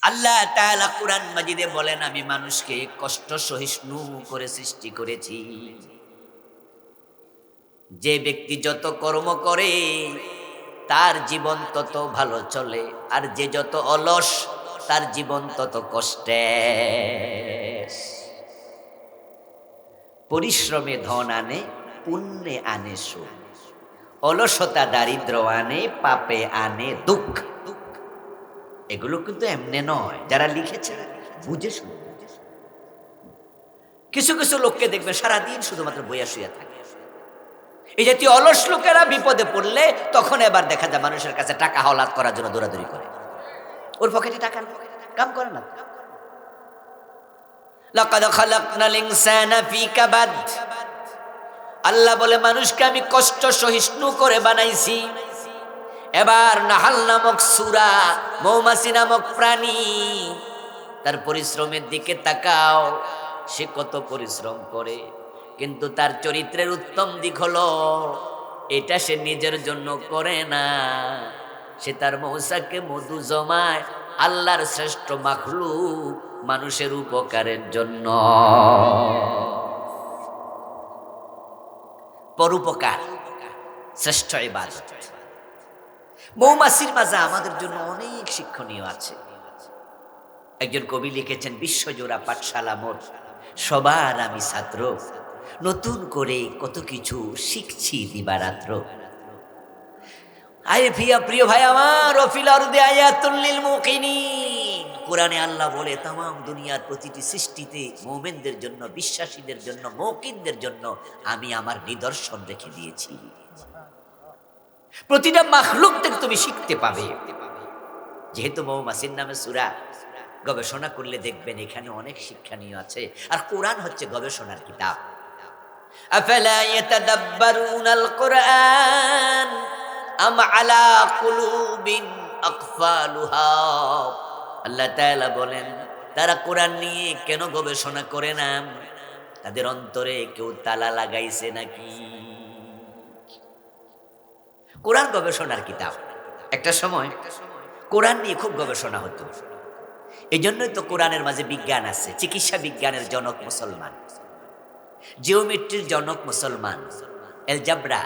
আল্লাহ তাআলা কুরআন মাজিদে বলেন, আমি মানুষকে কষ্ট সহিষ্ণু করে সৃষ্টি করেছি। যে ব্যক্তি যত কর্ম করে তার জীবন তত ভালো চলে, আর যে যত অলস তার জীবন তত কষ্টের। পরিশ্রমে ধন আনে, পুণ্যে আনে সুখ। অলসতা দারিদ্র আনে, পাপে আনে দুঃখ। এগুলো কিন্তু এমনি নয়, যারা লিখেছে বুঝে শুনে। কিছু কিছু লোককে দেখবে সারাদিন শুধুমাত্র বইয়া শুয়ে থাকে। এই জাতীয় অলস লোকেরা বিপদে পড়লে তখন এবার দেখা যায় মানুষের কাছে টাকা হাওলাত করার জন্য দৌড়াদৌড়ি করে। ওর পকেটে টাকা নেই, কাম করে না। লাকাদ খালাকনাল ইনসানা ফি কাবাদ। আল্লাহ বলে মানুষকে আমি কষ্ট সহিষ্ণু করে বানাইছি। এবার নাহাল নামক সূরা, মৌমাছি নামক প্রাণী, তার পরিশ্রমের দিকে তাকাও। সে কত পরিশ্রম করে, কিন্তু তার চরিত্রের উত্তম দিক হলো এটা সে নিজের জন্য করে না, সে তার মৌসাকে মধু জমায় আল্লাহর শ্রেষ্ঠ মাখলুক মানুষের উপকারের জন্য। পরোপকার শ্রেষ্ঠ ইবাদত। মৌমাছির মাঝে আমাদের জন্য অনেক শিক্ষণীয় আছে। একজন কবি লিখেছেন, বিশ্বজোড়া পাঠশালা মোর, সবার আমি ছাত্র, নতুন করে কত কিছু শিখছি দিবারাত্র। আরে প্রিয় ভাই আমার, ওফিল আরদি আয়াতুল লিল মুকিনিন। কোরআনে আল্লাহ বলে তামাম দুনিয়ার প্রতিটি সৃষ্টিতে মুমিনদের জন্য, বিশ্বাসীদের জন্য, মুকিনদের জন্য আমি আমার নিদর্শন রেখে দিয়েছি। প্রতিটা মাখলুক থেকে তুমি শিখতে পাবে। যেহেতু মৌমাছির নামে সূরা, গবেষণা করলে দেখবেন এখানে অনেক শিক্ষণীয় আছে। আর কোরআন হচ্ছে গবেষণার কিতাব। আফালা ইয়াতাদাব্বারুনাল কুরআন আম আলা কুলুবিন আকফালুহা। আল্লাহ তাআলা বলেন, তারা কোরআন নিয়ে কেন গবেষণা করে না? তাদের অন্তরে কেউ তালা লাগাইছে নাকি? কোরআন গবেষণার কিতাব। একটা সময় কোরআন নিয়ে খুব গবেষণা হতো। এই জন্যই তো কোরআনের মাঝে বিজ্ঞান আছে। চিকিৎসা বিজ্ঞানের জনক মুসলমান, জিওমেট্রির জনক মুসলমান, এলজাবরা,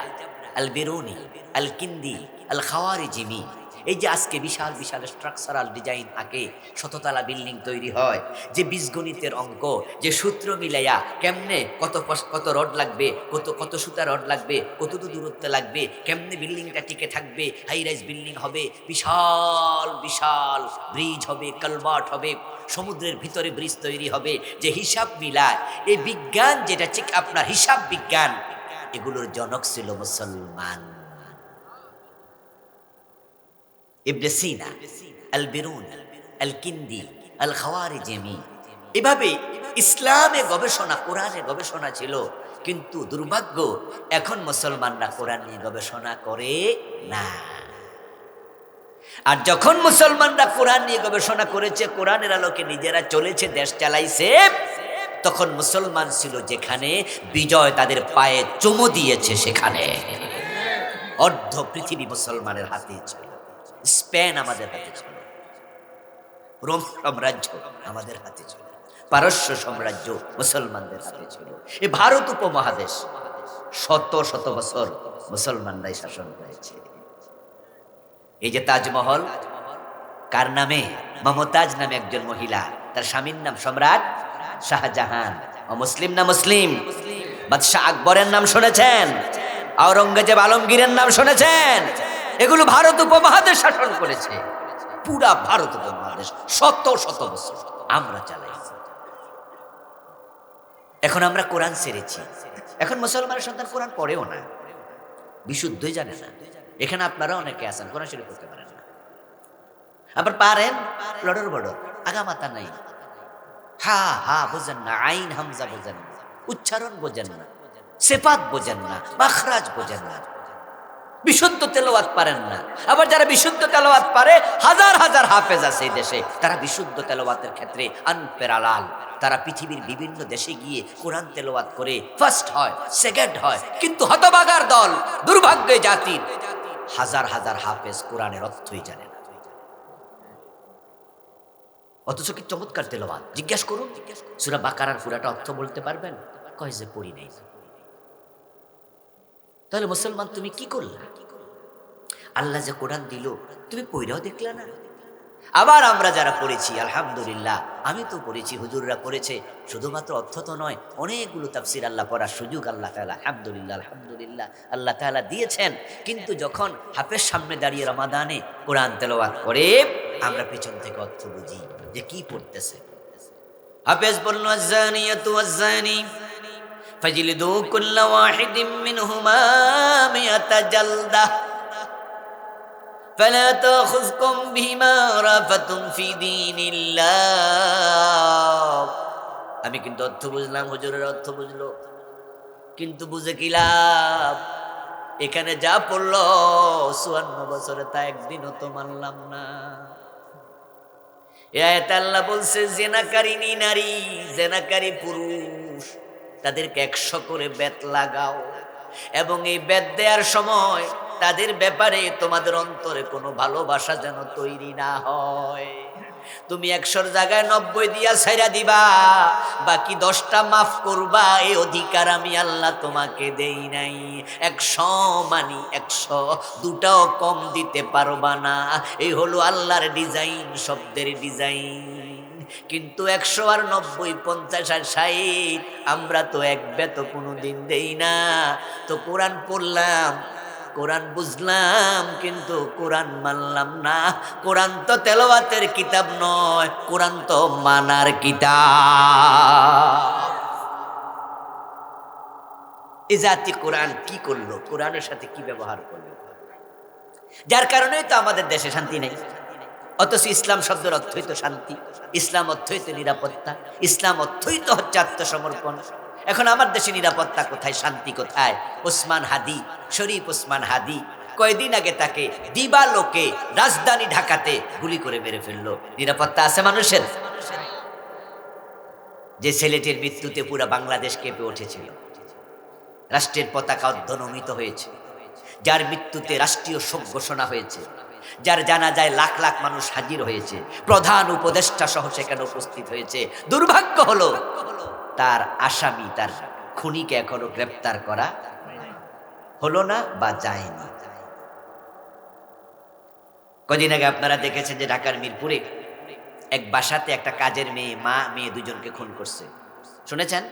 আল বিরুনি, আল কিন্দি, আল খাওয়ারিজিমি। এই যে আজকে বিশাল বিশাল স্ট্রাকচারাল ডিজাইন আঁকে, শততলা বিল্ডিং তৈরি হয়, যে বীজগণিতের অঙ্ক, যে সূত্র মিলাইয়া কেমনে কত রড লাগবে, কত সুতা রড লাগবে, কত দূরত্ব লাগবে, কেমনে বিল্ডিংটা টিকে থাকবে, হাই রাইজ বিল্ডিং হবে, বিশাল বিশাল ব্রিজ হবে, কালভার্ট হবে, সমুদ্রের ভিতরে ব্রিজ তৈরি হবে, যে হিসাব মিলায় এই বিজ্ঞান, যেটা ঠিক আপনার হিসাব বিজ্ঞান, এগুলোর জনক ছিল মুসলমান। ইবনে সিনা, আল বিরুনি, আল কিন্দি, আল খাওয়ারিজিমি। এভাবে ইসলামে গবেষণা, কোরআনে গবেষণা ছিল। কিন্তু দুর্ভাগ্য, এখন মুসলমানরা কোরআন নিয়ে গবেষণা করে না। আর যখন মুসলমানরা কোরআন নিয়ে গবেষণা করেছে, কোরআনের আলোকে নিজেরা চলেছে, দেশ চালাইছে, তখন মুসলমান ছিল যেখানে, বিজয় তাদের পায়ে চুমু দিয়েছে সেখানে। অর্ধ পৃথিবী মুসলমানের হাতে ছিল। স্পেন আমাদের হাতে ছিল, রোম সাম্রাজ্য আমাদের হাতে ছিল, পারস্য সাম্রাজ্য মুসলমানদের হাতে ছিল। এই ভারত উপমহাদেশ শত শত বছর মুসলমানরাই শাসন করেছে। এই যে তাজমহল কার নামে? মমতাজ নামে একজন মহিলা, তার স্বামীর নাম সম্রাট শাহজাহান। অমুসলিম না মুসলিম? বাদশাহ আকবরের নাম শুনেছেন? আওরঙ্গজেব আলমগীরের নাম শুনেছেন? এগুলো ভারত উপমহাদেশ শাসন করেছে, পুরা ভারত উপমহাদেশ শত শত বছর আমরা চালাইছি। এখন আমরা কোরআন ছেড়েছি। এখন মুসলমানের সন্তান কোরআন পড়েও না, বিশুদ্ধই জানে না। এখানে আপনারা অনেকে আছেন কোরআন শরীফ পড়তে পারেন না, আবার পারেন লড়র বড়র, আগামাতা নাই, হা হা বোঝেন না, আইন হামজা বোঝেন না, উচ্চারণ বোঝেন না, সেপাত বোঝেন না, মাখরাজ বোঝেন না, বিশুদ্ধ তেলাওয়াত পারেন না। আবার যারা বিশুদ্ধ তেলাওয়াত পারে, হাজার হাজার হাফেজ আছে এই দেশে, তারা বিশুদ্ধ তেলাওয়াতের ক্ষেত্রে আনপেরালাল। তারা পৃথিবীর বিভিন্ন দেশে গিয়ে কোরআন তেলাওয়াত করে ফার্স্ট হয়, সেকেন্ড হয়। কিন্তু হতভাগার দল, দুর্ভাগ্য জাতির, হাজার হাজার হাফেজ কোরআনের অর্থই জানে না। অথচ কি চমৎকার তেলাওয়াত। জিজ্ঞাসা করুন, সূরা বাকারার পুরাটা অর্থ বলতে পারবেন? কয় যে পড়ি নাই। তাহলে মুসলমান তুমি কি করলা? আল্লাহ যে কোরআন দিল তুমি পড়াও দেখলা না। আবার আমরা যারা পড়েছি আলহামদুলিল্লাহ, আমি তো পড়েছি, হুজুররা পড়েছে, শুধুমাত্র অর্থ তো নয়, অনেকগুলো তাফসির আল্লাহ পড়ার সুযোগ আল্লাহ তাআলা আলহামদুলিল্লাহ আলহামদুলিল্লাহ আল্লাহ তাআলা দিয়েছেন। কিন্তু যখন হাফেজ সামনে দাঁড়িয়ে রমাদানে কোরআন তেলাওয়াত করে আমরা পিছন থেকে অর্থ বুঝি যে কি পড়তেছে। হাফেজ বলল আয-যানিয়াতু ওয়াজ-যানি ফাজলিদু কুল্লা ওয়াহিদিম মিনহুমা মিআতা জালদা فلا تأخذكم بهما رأفة في دين الله। আমি কিন্তু অর্থ বুঝলাম, হুজুরের অর্থ বুঝলো, কিন্তু বুঝে কি লাভ? এখানে যা পড়লো 54 বছরে তা একদিনও তো মানলাম না। এ আয়াতে আল্লাহ বলছে জেনাকারিনী নারী, জেনাকারী পুরুষ, তাদেরকে 100 করে বেত লাগাও, এবং এই বেত দেওয়ার সময় তাদের ব্যাপারে তোমাদের অন্তরে কোনো ভালোবাসা যেন তৈরি না হয়। তুমি 100 জায়গায় 90 দিয়া ছাইরা দিবা, বাকি 10টা মাফ করবা, এই অধিকার আমি আল্লাহ তোমাকে দেই নাই। 100 মানি 100, দুটাও কম দিতে পারবা না। এই হলো আল্লাহর ডিজাইন, শব্দের ডিজাইন। কিন্তু 100 আর 90, 50 আর 60 আমরা তো এক বেত কোনোদিন দেই না। তো কোরআন পড়লাম, কোরআন বুঝলাম, কিন্তু কোরআন মানলাম না। কোরআন তো তেলাওয়াতের কিতাব নয়, কোরআন তো মানার কিতাব। এই জাতি কোরআন কি করলো, কোরআনের সাথে কি ব্যবহার করলো, যার কারণেই তো আমাদের দেশে শান্তি নেই। অথচ ইসলাম শব্দের অর্থই তো শান্তি, ইসলাম অর্থই তো নিরাপত্তা, ইসলাম অর্থই তো হচ্ছে আত্মসমর্পণ। এখন আমার দেশে নিরাপত্তা কোথায়, শান্তি কোথায়? ওসমান হাদি, শরীফ ওসমান হাদি কয়েকদিন আগে তাকে দিবালোকে রাজধানী ঢাকাতে গুলি করে মেরে ফেললো। নিরাপত্তা আছে মানুষের? যে ছেলেটির মৃত্যুতে পুরা বাংলাদেশ কেঁপে উঠেছিল, রাষ্ট্রের পতাকা অর্ধনমিত হয়েছে, যার মৃত্যুতে রাষ্ট্রীয় শোক ঘোষণা হয়েছে, যার জানাজায় লাখ লাখ মানুষ হাজির হয়েছে, প্রধান উপদেষ্টা সহ সেখানে উপস্থিত হয়েছে। দুর্ভাগ্য হলো তার আসামি, তার খুনিকে এখনো গ্রেপ্তার করা হলো না বা যায়নি। কদিন আগে আপনারা দেখেছেন যে ঢাকার মিরপুরে এক বাসাতে একটা কাজের মেয়ে, মা মেয়ে দুজনকে খুন করছে। শুনেছেন?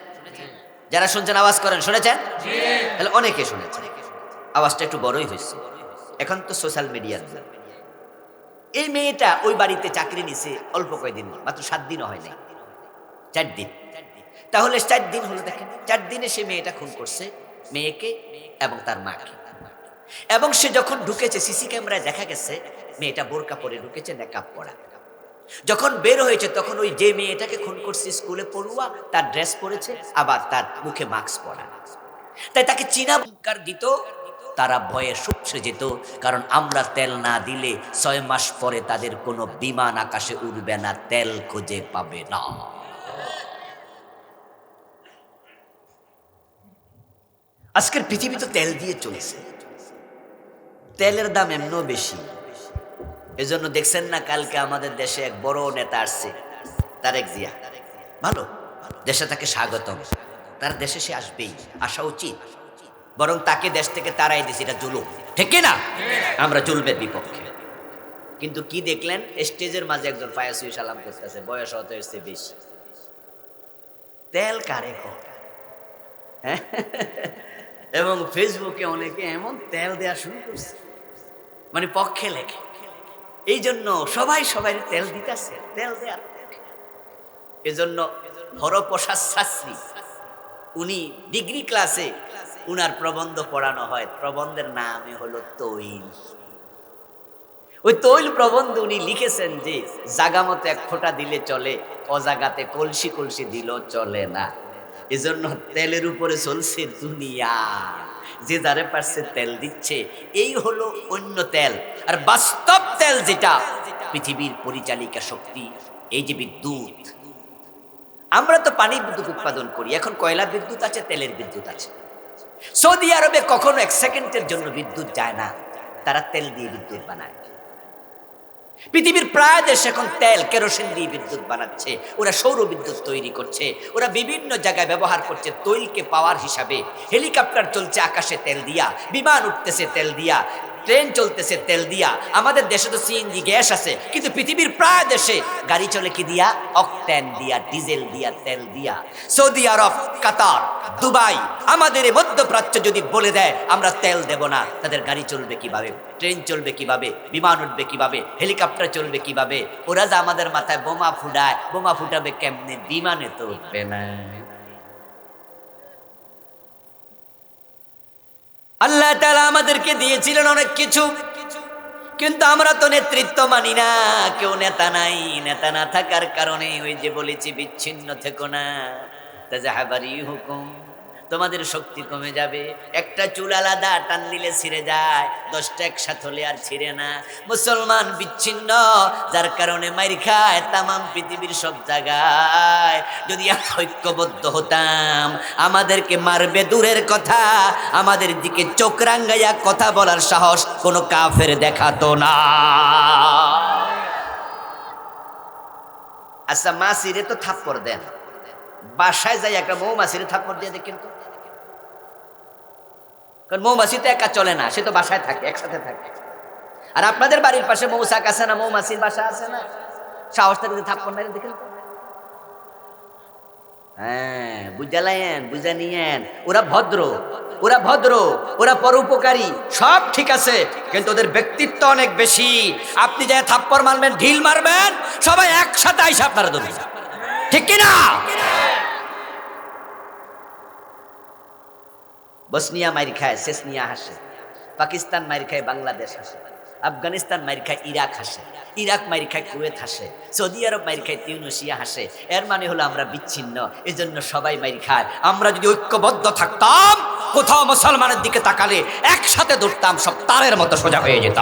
যারা শুনছেন আওয়াজ করেন, শুনেছেন? তাহলে অনেকে শুনেছেন, আওয়াজটা একটু বড়ই হয়েছে। এখন তো সোশ্যাল মিডিয়ার যুগ। এই মেয়েটা ওই বাড়িতে চাকরি নিছে অল্প কয়েকদিন, মাত্র 7 দিনও হয় নাই, 4 দিন। তাহলে 4 দিন হলো, দেখেন 4 দিনে সে মেয়েটা খুন করছে, মেয়েকে এবং তার মাকে। এবং সে যখন ঢুকেছে সিসি ক্যামেরায় দেখা গেছে মেয়েটা বোরকা পরে ঢুকেছে, নেকাব পরা। যখন বের হয়েছে তখন ওই যে মেয়েটাকে খুন করছে স্কুলে পড়ুয়া, তার ড্রেস পরেছে, আবার তার মুখে মাস্ক পরা। তাই তাকে চীনা হুঙ্কার দিত, তারা ভয়ে শুপসে যেত। কারণ আমরা তেল না দিলে 6 মাস পরে তাদের কোনো বিমান আকাশে উড়বে না, তেল খুঁজে পাবে না। আজকের পৃথিবী তো তেল দিয়ে চলছে, তেলের দাম এমনও বেশি। এজন্য দেখছেন না কালকে আমাদের দেশে এক বড় নেতা আসছে, তারেক জিয়া, ভালো, দেশে তাকে স্বাগতম, তার দেশে সে আসবেই, আসা উচিত। বরং তাকে দেশ থেকে তাড়াই দিছে, এটা জুলুম, ঠিক না? আমরা জুলমের বিপক্ষে। কিন্তু কি দেখলেন, স্টেজের মাঝে একজন ফায়াসুই সালাম করতেছে, বয়স হতে হচ্ছে বেশি। তেল কারে কয়? এবং ফেসবুকে অনেকে এমন তেল দেওয়া শুরু করছে, মানে পক্ষে লেখে। এই জন্য সবাই সবাই তেল দিতেছে, তেল দেওয়ার। এজন্য হরপ্রসাদ শাস্ত্রী, উনি ডিগ্রি ক্লাসে উনার প্রবন্ধ পড়ানো হয়, প্রবন্ধের নামে হলো তৈল। ওই তৈল প্রবন্ধ উনি লিখেছেন যে জাগা মতো 1 ফোঁটা দিলে চলে, অজাগাতে কলসি কলসি দিলেও চলে না। এজন্য তেলের উপরে চলছে দুনিয়া, যে যারে পারছে তেল দিচ্ছে। এই হলো অন্য তেল। আর বাস্তব তেল যেটা পৃথিবীর পরিচালিকা শক্তি, এই যে বিদ্যুৎ, আমরা তো পানি বিদ্যুৎ উৎপাদন করি, এখন কয়লা বিদ্যুৎ আছে, তেলের বিদ্যুৎ আছে। সৌদি আরবে কখনো 1 সেকেন্ডের জন্য বিদ্যুৎ যায় না, তারা তেল দিয়ে বিদ্যুৎ বানায়। পৃথিবীর প্রায় দেশ এখন তেল কেরোসিন দিয়ে বিদ্যুৎ বানাচ্ছে, ওরা সৌর বিদ্যুৎ তৈরি করছে, ওরা বিভিন্ন জায়গায় ব্যবহার করছে তৈলকে পাওয়ার হিসাবে। হেলিকপ্টার চলছে আকাশে তেল দিয়া, বিমান উঠতেছে তেল দিয়া, ট্রেন চলতেছে তেল দিয়া। আমাদের দেশে তো সিএনজি গ্যাস আছে, কিন্তু পৃথিবীর প্রায় দেশে গাড়ি চলে কি দিয়া? অকটেন দিয়া, ডিজেল দিয়া, তেল দিয়া। সৌদি আরব, কাতার, দুবাই, আমাদের এই মধ্যপ্রাচ্য যদি বলে দেয় আমরা তেল দেব না, তাদের গাড়ি চলবে কিভাবে? ট্রেন চলবে কিভাবে? বিমান উঠবে কিভাবে? হেলিকপ্টার চলবে কিভাবে? ওরা যে আমাদের মাথায় বোমা ফুটায়, বোমা ফুটাবে কেমনে? বিমানে তো উঠবে না। আল্লাহ তাআলা আমাদেরকে দিয়েছিলেন অনেক কিছু, কিন্তু আমরা তো নেতৃত্ব মানি না। কেউ নেতা নাই, নেতা না থাকার কারণে ওই যে বলেছি বিচ্ছিন্ন থেকো না, তাজাহাবারি হুকুম, তোমাদের শক্তি কমে যাবে। একটা চুল আলাদা টান দিলে ছিঁড়ে যায়, 10টা একসাথে হলে আর ছিঁড়ে না। মুসলমান বিচ্ছিন্ন, যার কারণে মাইর খায় তামাম পৃথিবীর সব জায়গায়। যদি ঐক্যবদ্ধ হতাম, আমাদেরকে মারবে দূরের কথা, আমাদের দিকে চোখ রাঙ্গাইয়া কথা বলার সাহস কোনো কাফের দেখাতো না। আচ্ছা, মাসিরে তো থাপ্পড় দেন, বাসায় যাই একটা মৌমাছিরে থাপ্পড় দিয়ে দেখেন তো। কারণ মৌমাছি তো একা চলে না, সে তো বাসায় থাকে, একসাথে থাকে। আর আপনাদের বাড়ির পাশে মৌচাক আছে না, মৌমাছির বাসা আছে না, সাহসটা যদি থাপ্পড় মেরে দেখেন তো। হ্যাঁ, বুঝালেন, বুঝা নিয়েন। ওরা ভদ্র, ওরা ভদ্র, ওরা পরোপকারী, সব ঠিক আছে, কিন্তু ওদের ব্যক্তিত্ব অনেক বেশি। আপনি যাই থাপ্পড় মারবেন, ঢিল মারবেন, সবাই একসাথে আইসা আপনারা ধরবেন, ঠিক কিনা? বসনিয়া মাইর খায়, সেসনিয়া হাসে, পাকিস্তান মাইর খায়, বাংলাদেশ হাসে, আফগানিস্তান মাইর খায়, ইরাক হাসে, ইরাক মাইর খায়, কুয়েত হাসে, সৌদি আরব মাইর খায়, তিউনিসিয়া হাসে। এর মানে হলো আমরা বিচ্ছিন্ন, এজন্য সবাই মাইর খায়। আমরা যদি ঐক্যবদ্ধ থাকতাম, কোথাও মুসলমানের দিকে তাকালে একসাথে ধরতাম, সব তারের মতো সোজা হয়ে যেত।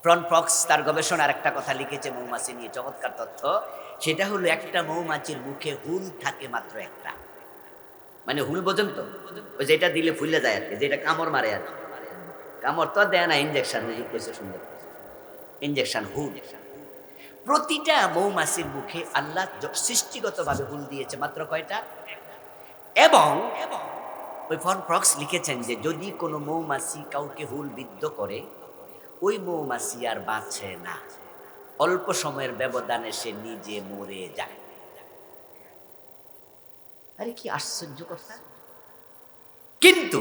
ফ্রন্টফক্স তার গবেষণার একটা কথা লিখেছে মৌমাছি নিয়ে, চমৎকার তথ্য। সেটা হলো একটা মৌমাছির মুখে হুল থাকে মাত্র একটা। মানে হুল বোঝেন তো, ওই যেটা দিলে ফুলে যায় আর কি, যেটা কামড় মারে আর কি। কামড় তো দেয় না, ইনজেকশন, হুজুর কইছে সুন্দর, ইনজেকশন, হুল। প্রতিটা মৌমাছির মুখে আল্লাহ সৃষ্টিগতভাবে হুল দিয়েছে মাত্র কয়টা? এবং ওই ফ্রন্টফক্স লিখেছেন যে যদি কোনো মৌমাছি কাউকে হুল বিদ্ধ করে, ওই মৌমাছি আর বাঁচে না, অল্প সময়ের ব্যবধানে সে নিজে মরে যায়। আরে কি আশ্চর্য কথা! কিন্তু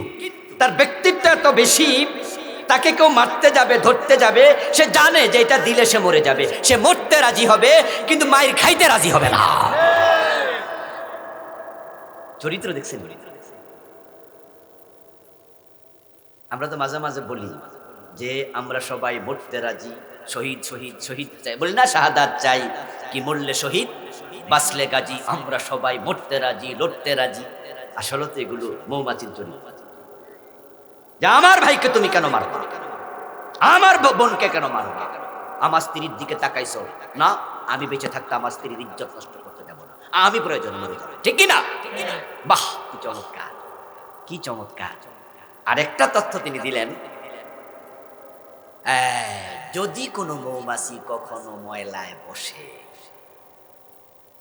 তার ব্যক্তিত্ব এত বেশি, তাকে কেউ মারতে যাবে, ধরতে যাবে, সে জানে যে এটা দিলে সে মরে যাবে, সে মরতে রাজি হবে, কিন্তু মায়ের খাইতে রাজি হবে না। চরিত্র দেখছেন? আমরা তো মাঝে মাঝে বলি যে আমরা সবাই মরতে রাজি, শহীদ শহীদ শহীদ চাই, বলি না, শাহাদাত চাই, কি মরলে শহীদ বাঁচলে গাজী। আমরা সবাই মরতে রাজি, লড়তে রাজি। আসলে তো এগুলো মৌমাছির চরিত্র। যে আমার ভাইকে তুমি কেন মারবা, আমার বোনকে কেন মারবা, আমার স্ত্রীর দিকে তাকাইছো না, আমি বেঁচে থাকতে আমার স্ত্রীর ইজ্জত নষ্ট করতে দেব না, আমি প্রয়োজন মরে যাব, ঠিক কিনা? বাহ, কি চমৎকার, কি চমৎকার। আরেকটা তথ্য তিনি দিলেন, যদি কোনো মৌমাছি কখনো ময়লায় বসে,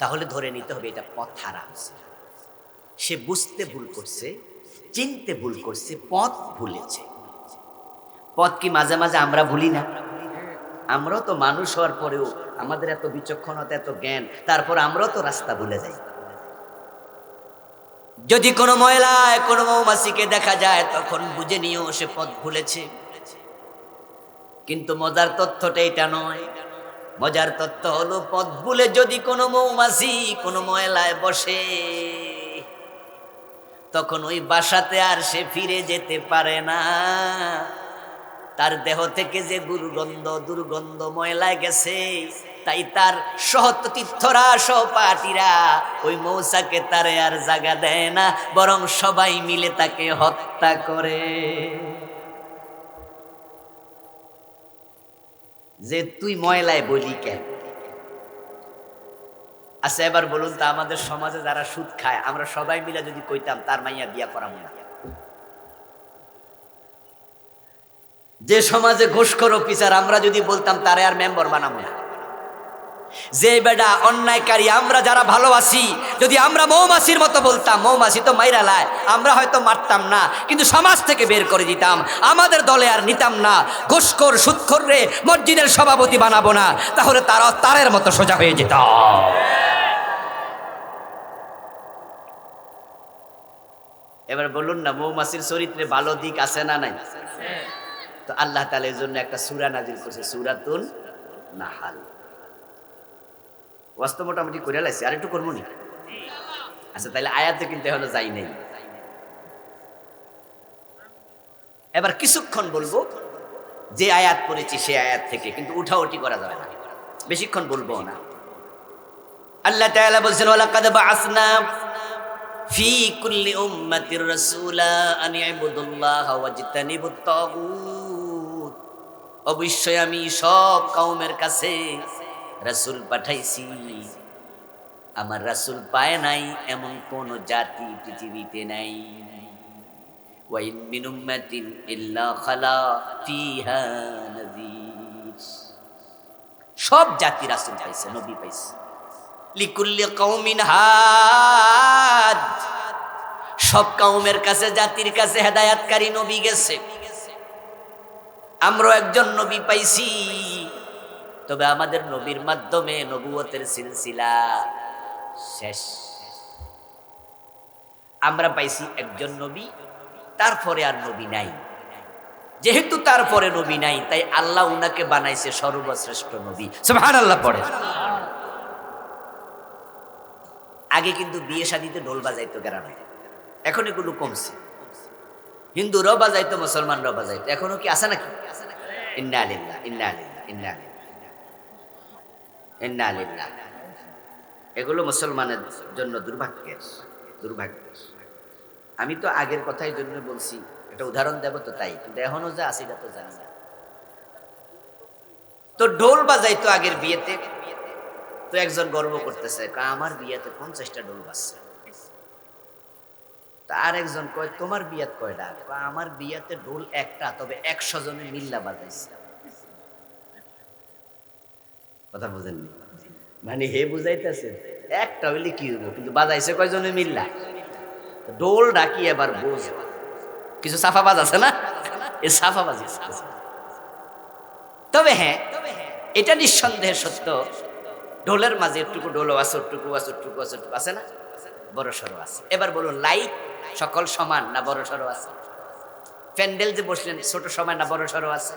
তাহলে ধরে নিতে হবে এটা পথ হারা হয়েছে, সে বুঝতে ভুল করছে, চিনতে ভুল করছে, পথ ভুলেছে। পথ কি মাঝে মাঝে আমরা ভুলি না? আমরাও তো মানুষ হওয়ার পরেও আমাদের এত বিচক্ষণতা, এত জ্ঞান, তারপর আমরাও তো রাস্তা ভুলে যাই। যদি কোনো ময়লায় কোনো মৌমাছিকে দেখা যায়, তখন বুঝে নিও সে পথ ভুলেছে। কিন্তু মজার তথ্যটা এটা নয়, মজার তথ্য হলো পথ ভুলে যদি কোনো মৌমাছি কোনো ময়লায় বসে, তখন ওই বাসাতে আর সে ফিরে যেতে পারে না। তার দেহ থেকে যে দুর্গন্ধ ময়লায় গেছে, তাই তার সহতীর্থরা, সহপাঠীরা ওই মৌসাকে তারে আর জায়গা দেয় না, বরং সবাই মিলে তাকে হত্যা করে। যে তুই ময়লায় বলি কেন? আচ্ছা, এবার বলুন তো, আমাদের সমাজে যারা সুদ খায়, আমরা সবাই মিলে যদি কইতাম তার মাইয়া বিয়া করাবো না, যে সমাজে ঘুষখোর অফিসার আমরা যদি বলতাম তারে আর মেম্বার বানাবো না। যে বেটা অন্যায়কারী আমরা যারা ভালোবাসি যদি আমরা মৌমাছির মতো বলতাম, মৌমাছি তো মাইরা লায়, আমরা হয়তো মারতাম না কিন্তু সমাজ থেকে বের করে দিতাম, আমাদের দলে আর নিতাম না। ঘুষখোর সুদখোর রে মসজিদের সভাপতি বানাবো না, তাহলে তারা তারের মতো সোজা হয়ে যেত। এবার বলুন না, মৌমাছির চরিত্রে ভালো দিক আছে না নাই? তো আল্লাহ তাআলা এর জন্য একটা সূরা নাযিল করেছে, সূরাতুন নাহাল। ওয়াজ তো মোটামুটি করে লাইছি, আর একটু করবো নি? আচ্ছা তাহলে আয়াতে কিন্তু এখনো যাই নাই। এবার কিছুক্ষণ বলবো যে আয়াত পড়েছি সেই আয়াত থেকে, কিন্তু উঠাউঠি করা যাবে না, বেশিক্ষণ বলবো না। আল্লাহ তাআলা বলছেন, ওয়ালাকাদ বাআসনা ফি কুল্লি উম্মাতির রাসূলা আন ইবুদুল্লাহা ওয়াজতানিবুত তাগুত। অবশ্যই আমি সব কওমের কাছে রাসূল পাঠাইছি, আমার রাসূল পায় নাই এমন কোন জাতি পৃথিবীতে নাই। ওয়া ইন মিন উম্মাতিন ইল্লা খালা ফিহা নাযীর। সব জাতি রাসূল পাইছে, নবী পাইছে। লিকুল্লি কওমিন হাদ, সব কওমের কাছে জাতির কাছে হেদায়েতকারী নবী গেছে। আমরা একজন নবী পাইছি, তবে আমাদের নবীর মাধ্যমে নবুয়তের সিলসিলা শেষ। আমরা পাইছি একজন নবী, তারপরে আর নবী নাই। যেহেতু তারপরে নবী নাই, তাই আল্লাহ উনাকে বানাইছে সর্বশ্রেষ্ঠ নবী। সুবহানাল্লাহ পড়ে। আগে কিন্তু বিয়ে শাদীতে ঢোল বাজাইতো গ্রামে, এখন এগুলো কমছে। হিন্দুরাও বাজাইতো, মুসলমানরাও বাজাইতো, এখনো কি আছে নাকি? ইন্না লিল্লাহ ইন্না লিল্লাহ ইন্না লিল্লাহ ইন্না লিল্লাহ। এগুলো মুসলমানের জন্য দুর্ভাগ্যের, দুর্ভাগ্যের। আমি তো আগের কথাই জন্য বলছি, একটা উদাহরণ দেব তো তাই, কিন্তু এখনো যা আছে এটা তো জানি না। তো ঢোল বাজাইতো আগের বিয়েতে, তো একজন গর্ব করতেছে, আমার বিয়েতে 50টা ঢোল বাজছে। তার একজন কয়, তোমার বিয়াত কয়টা? আমার বিয়াতে ঢোল একটা, তবে 100 জনে মিল্লা বাজাইছে। কথা বুঝেননি? মানে হে বুঝাইতেছে একটা হইলে কি হইব, কিন্তু বাজাইছে কয়জনে মিল্লা। ঢোল ডাকি এবার বোঝ, কিছু সাফাবাজ আছে না, এই সাফাবাজ। তবে হ্যাঁ, এটা নিঃসন্দেহে সত্য, ঢোলের মাঝে একটুকু ঢোল আছে, একটুকু আছে, একটুকু আছে, একটুকু আছে না, বড় সড়ো আছে। এবার বলুন, লাইট সকল সমান না বড় সড়ো আছে? প্যান্ডেল যে বসলেন ছোট সমান না বড় সড়ো আছে?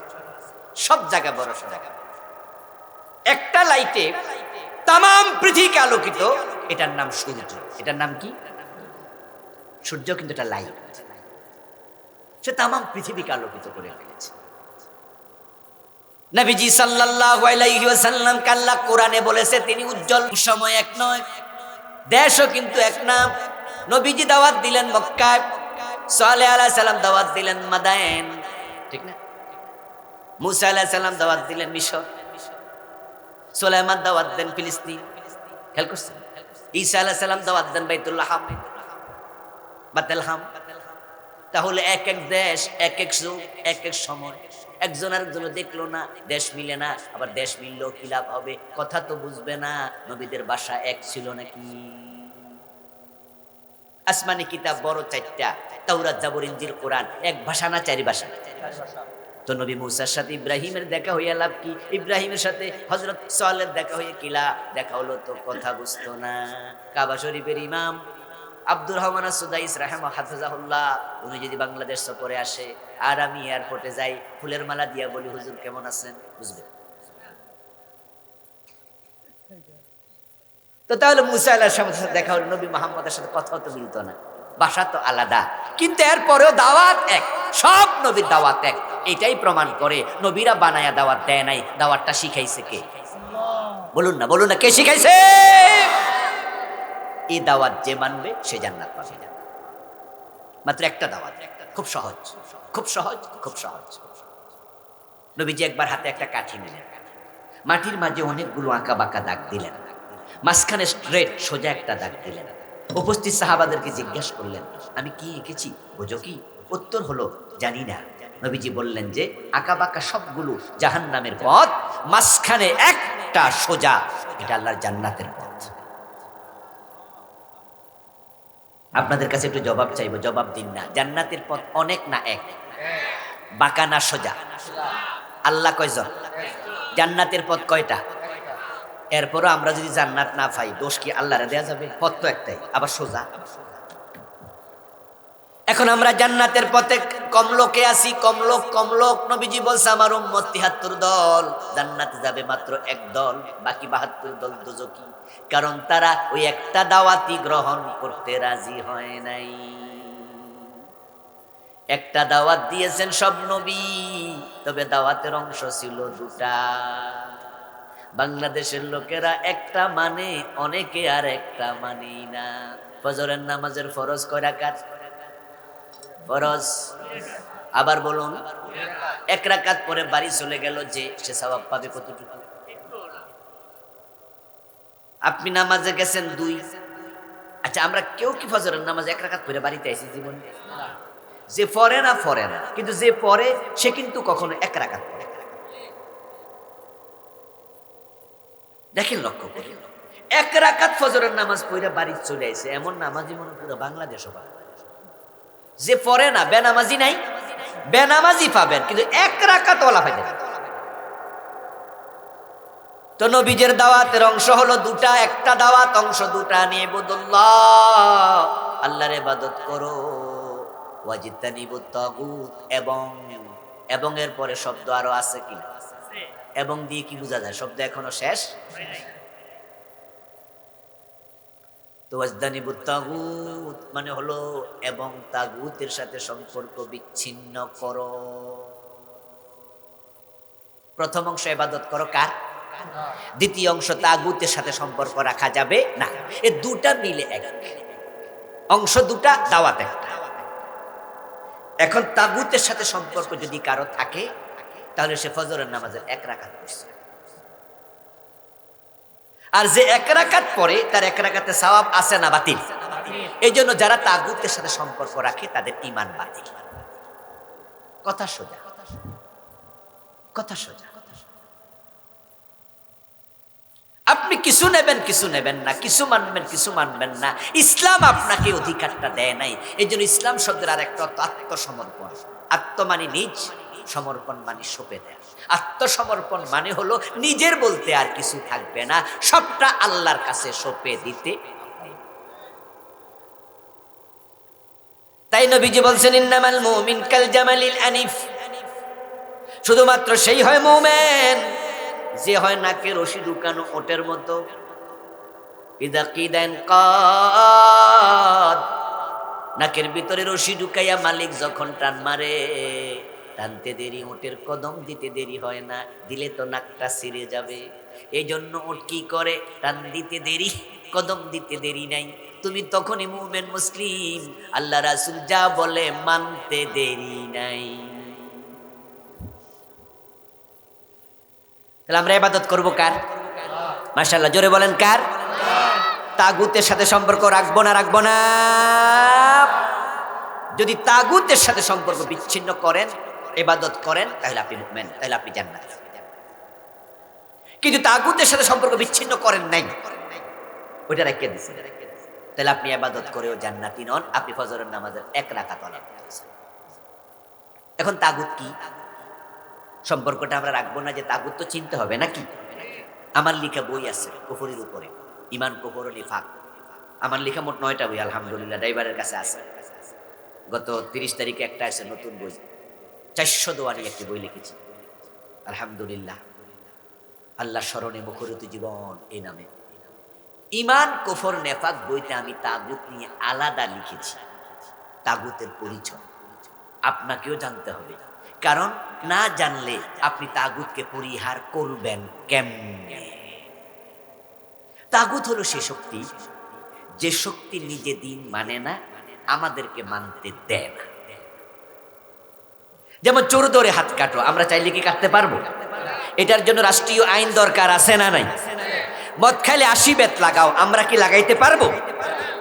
সব জায়গায় বড় সড়ো। একটা লাইটে তামাম পৃথিবীকে আলোকিত, এটার নাম সূর্য। এটার নাম কি? সূর্য, কিন্তু এটা লাইট, সে তামাম পৃথিবীকে আলোকিত করে ফেলেছে। নবীজি সাল্লাল্লাহু আলাইহি ওয়াসাল্লাম আল্লাহ কোরআনে বলেছে তিনি উজ্জ্বল। সময় এক নয়, দেশও কিন্তু এক না। নবীজি দাওয়াত দিলেন মক্কায়, সালেহ আলাইহিস সালাম দাওয়াত দিলেন মাদায়েন, ঠিক না? মুসা আলাইহিস সালাম দাওয়াত দিলেন মিশর, সুলাইমান দাওয়াত দেন ফিলিস্তিন, খেয়াল করছেন? ঈসা আলাইহিস সালাম দাওয়াত দেন বাইতুল লাহাম, বাতলহাম। তাহলে এক এক দেশ, এক এক যুগ, এক এক সময়, একজন আরেকজন দেখলো না, দেশ মিলে না। আবার দেশ মিললেও কি লাভ হবে? কথা তো বুঝবে না। নবীদের ভাষা এক ছিল নাকি? আসমানি কিতাব বড় 4টা, তাওরাত, জাবুর, ইনজিল, কোরআন। এক ভাষা না 4 ভাষা? তো নবী মুসার সাথে ইব্রাহিমের দেখা হইয়া লাভ কি? ইব্রাহিমের সাথে হযরত সালেহ দেখা হইয়া কি লাভ? দেখা হলো তো কথা বুঝতো না। কাবা শরীফের ইমাম আব্দুর রহমান সুদাইস হাফিজাহুল্লাহ, উনি যদি বাংলাদেশ সফরে আসে আর আমি এয়ারপোর্টে যাই, ফুলের মালা দিয়া বলি, হুজুর কেমন আছেন, বুঝবে তো। তাহলে মুসা আলাইহিস সালামের সাথে দেখা হলো, নবী মুহাম্মদের সাথে কথা তো মিলতো না, ভাষা তো আলাদা, কিন্তু এরপরেও দাওয়াত এক, সব নবীর দাওয়াত এক। এটাই প্রমাণ করে নবীরা বানায়া দাওয়াত দেয় নাই, দাওয়াতটা শিখাইছে কে? বলুন না, বলুন না, কে শিখাইছে? এই দাওয়াত যে মানবে সে জান্নাত পাবে। মাত্র একটা দাওয়াত, খুব সহজ, খুব সহজ, খুব সহজ। নবীজি একবার হাতে একটা কাঠি নিলেন, মাটির মাঝে অনেকগুলো আঁকা বাঁকা দাগ দিলেন, মাঝখানে স্ট্রেট সোজা একটা দাগ দিলেন। উপস্থিত সাহাবাদেরকে জিজ্ঞাসা করলেন, আমি কি এঁকেছি, বোঝো কি? উত্তর হলো, জানি না, নবীজি বললেন যে আঁকাবাঁকা সবগুলো জাহান্নামের পথ, মাঝখানে একটা সোজা, এটা আল্লাহর জান্নাতের পথ। আপনাদের কাছে একটু জবাব চাইবো, জবাব দিন না। জান্নাতের পথ অনেক না এক? বাঁকা না সোজা? আল্লাহ কয়জন? জান্নাতের পথ কয়টা? এরপরও আমরা যদি জান্নাত না পাই, দোষ কি আল্লাহরে দেয়া যাবে? পথ তো একটাই, আবার সোজা। এখন আমরা জান্নাতের পথে কম লোকে আসি, কম লোক। নবীজি বলছে আমার উম্মত ৭৩ দল, জান্নাতে যাবে মাত্র এক দল, বাকি ৭২ দল দোজখী। কারণ তারা ওই একটা দাওয়াতি গ্রহণ করতে রাজি হয় নাই। একটা দাওয়াত দিয়েছেন সব নবী, তবে দাওয়াতের অংশ ছিল দুটা। বাংলাদেশের লোকেরা একটা মানে, অনেকে আর একটা মানি না। ফজরের নামাজের ফরজ কয় রাকাত? ফরজ। আবার বলুন, এক রাকাত পরে বাড়ি চলে গেল যে, সে সওয়াব পাবে কতটুকু? আপনি নামাজে গেছেন 2। আচ্ছা, আমরা কেউ কি ফজরের নামাজ এক রাকাত পরে বাড়িতে আইছি জীবনে? যে পড়ে না, কিন্তু যে পড়ে সে কিন্তু কখনো এক রাকাত পড়ে। দেখেন, লক্ষ্য করে, এক রাকাত ফজরের নামাজ পড়ে বাড়ি চলে আইছে এমন নামাজি মনে পুরো বাংলাদেশ। যে পড়ে না, বেনামাজি নাই, বেনামাজি পাবেন, কিন্তু এক রাকাত ওয়ালা পাবেন। তো নবীজের দাওয়াতের অংশ হলো দুটা, একটা দাওয়াত অংশ দুটা নিয়ে ইবাদুল্লাহ, আল্লাহর ইবাদত করো, ওয়াজিতানিবুত তাগুত, এবং এর পরে শব্দ আরো আছে কি? এবং দিয়ে কি বোঝা যায়? শব্দ এখনো শেষ। তো ওয়াজিতানিবুত তাগুত মানে হলো এবং তাগুতের সাথে সম্পর্ক বিচ্ছিন্ন করো। প্রথম অংশ ইবাদত করো কার? দ্বিতীয় অংশ তাগুতের সাথে সম্পর্ক রাখা যাবে না। এই দুটা মিলে এক অংশ, দুটা দাওয়াত একটা। এখন তাগুতের সাথে সম্পর্ক যদি কারো থাকে, তাহলে সে ফজরের নামাজের এক রাকাত পড়ছে। আর যে এক রাকাত পড়ে, তার এক রাকাতে সওয়াব আছে না বাতিল? এই জন্য যারা তাগুতের সাথে সম্পর্ক রাখে তাদের ঈমান বাতিল। কথা সোজা, কথা সোজা। আপনি কিছু নেবেন, কিছু নেবেন না, কিছু মানবেন, কিছু মানবেন না। ইসলাম আপনাকে অধিকারটা দেয় নাই। এই জন্য ইসলাম শব্দের আর একটা আত্মসমর্পণ। আত্ম মানে নিজ, সমর্পণ মানে সঁপে দেয়। আত্মসমর্পণ মানে হলো নিজের বলতে আর কিছু থাকবে না, সবটা আল্লাহর কাছে সঁপে দিতে। তাই নবীজি বলছেন ইন্নামাল মুমিন কাল জামালিল আনিফ, শুধুমাত্র সেই হয় মুমিন যে হয় নাকে রশি ঢুকানো ওটের মতো। ইদা কিদান কাদ, নাকের ভিতরে রশি ঢুকাইয়া মালিক যখন টান মারে, টানতে দেরি, ওটের কদম দিতে দেরি হয় না, দিলে তো নাকটা ছিঁড়ে যাবে। এই জন্য ওট কি করে? টান দিতে দেরি, কদম দিতে দেরি নাই। তুমি তখনই মুমিন মুসলিম, আল্লাহ রাসূল যা বলে মানতে দেরি নাই। তাহলে আমরা ইবাদত করব কার? মাশাআল্লাহ, জোরে বলেন কার? তাগুতের সাথে সম্পর্ক রাখবো না, রাখবো না? যদি তাগুতের সাথে সম্পর্ক বিচ্ছিন্ন করেন, ইবাদত করেন, তাহলে আপনি মুমিন, তাহলে আপনি জান্নাত। কিন্তু তাগুতের সাথে সম্পর্ক বিচ্ছিন্ন করেন নাই, ওইটা রেখে দিয়েছেন, তাহলে আপনি ইবাদত করেও জান্নাতি নন। আপনি ফজরের নামাজের এক রাকাত ওয়ালা। এখন তাগুত কি? সম্পর্কটা আমরা রাখবো না যে তাগুত তো চিনতে হবে নাকি? আমার লেখা বই আছে কুফরের উপরে, ঈমান, কুফর, নিফাক। আমার লেখা মোট 9টা বই, আলহামদুলিল্লাহ ড্রাইভারের কাছে আছে। গত 30 তারিখে একটা আছে নতুন বই, 400 দোয়া নিয়ে একটি বই লিখেছি, আলহামদুলিল্লাহ। আল্লাহ স্মরণে মুখরিত জীবন এই নামে। ঈমান, কুফর, নিফাক বইতে আমি তাগুত নিয়ে আলাদা লিখেছি। তাগুতের পরিচয় আপনাকেও জানতে হবে, কারণ না জানলে আপনি তাগুতকে পরিহার করবেন কেমনে? তাগুত হলো সে শক্তি, যে শক্তি নিজে দিন মানে না, আমাদেরকে মানতে দেয় না। যেমন চোর ধরে হাত কাটো, আমরা চাইলে কি কাটতে পারবো? এটার জন্য রাষ্ট্রীয় আইন দরকার আছে না নাই? মদ খাইলে 80 বেত লাগাও, আমরা কি লাগাইতে পারবো?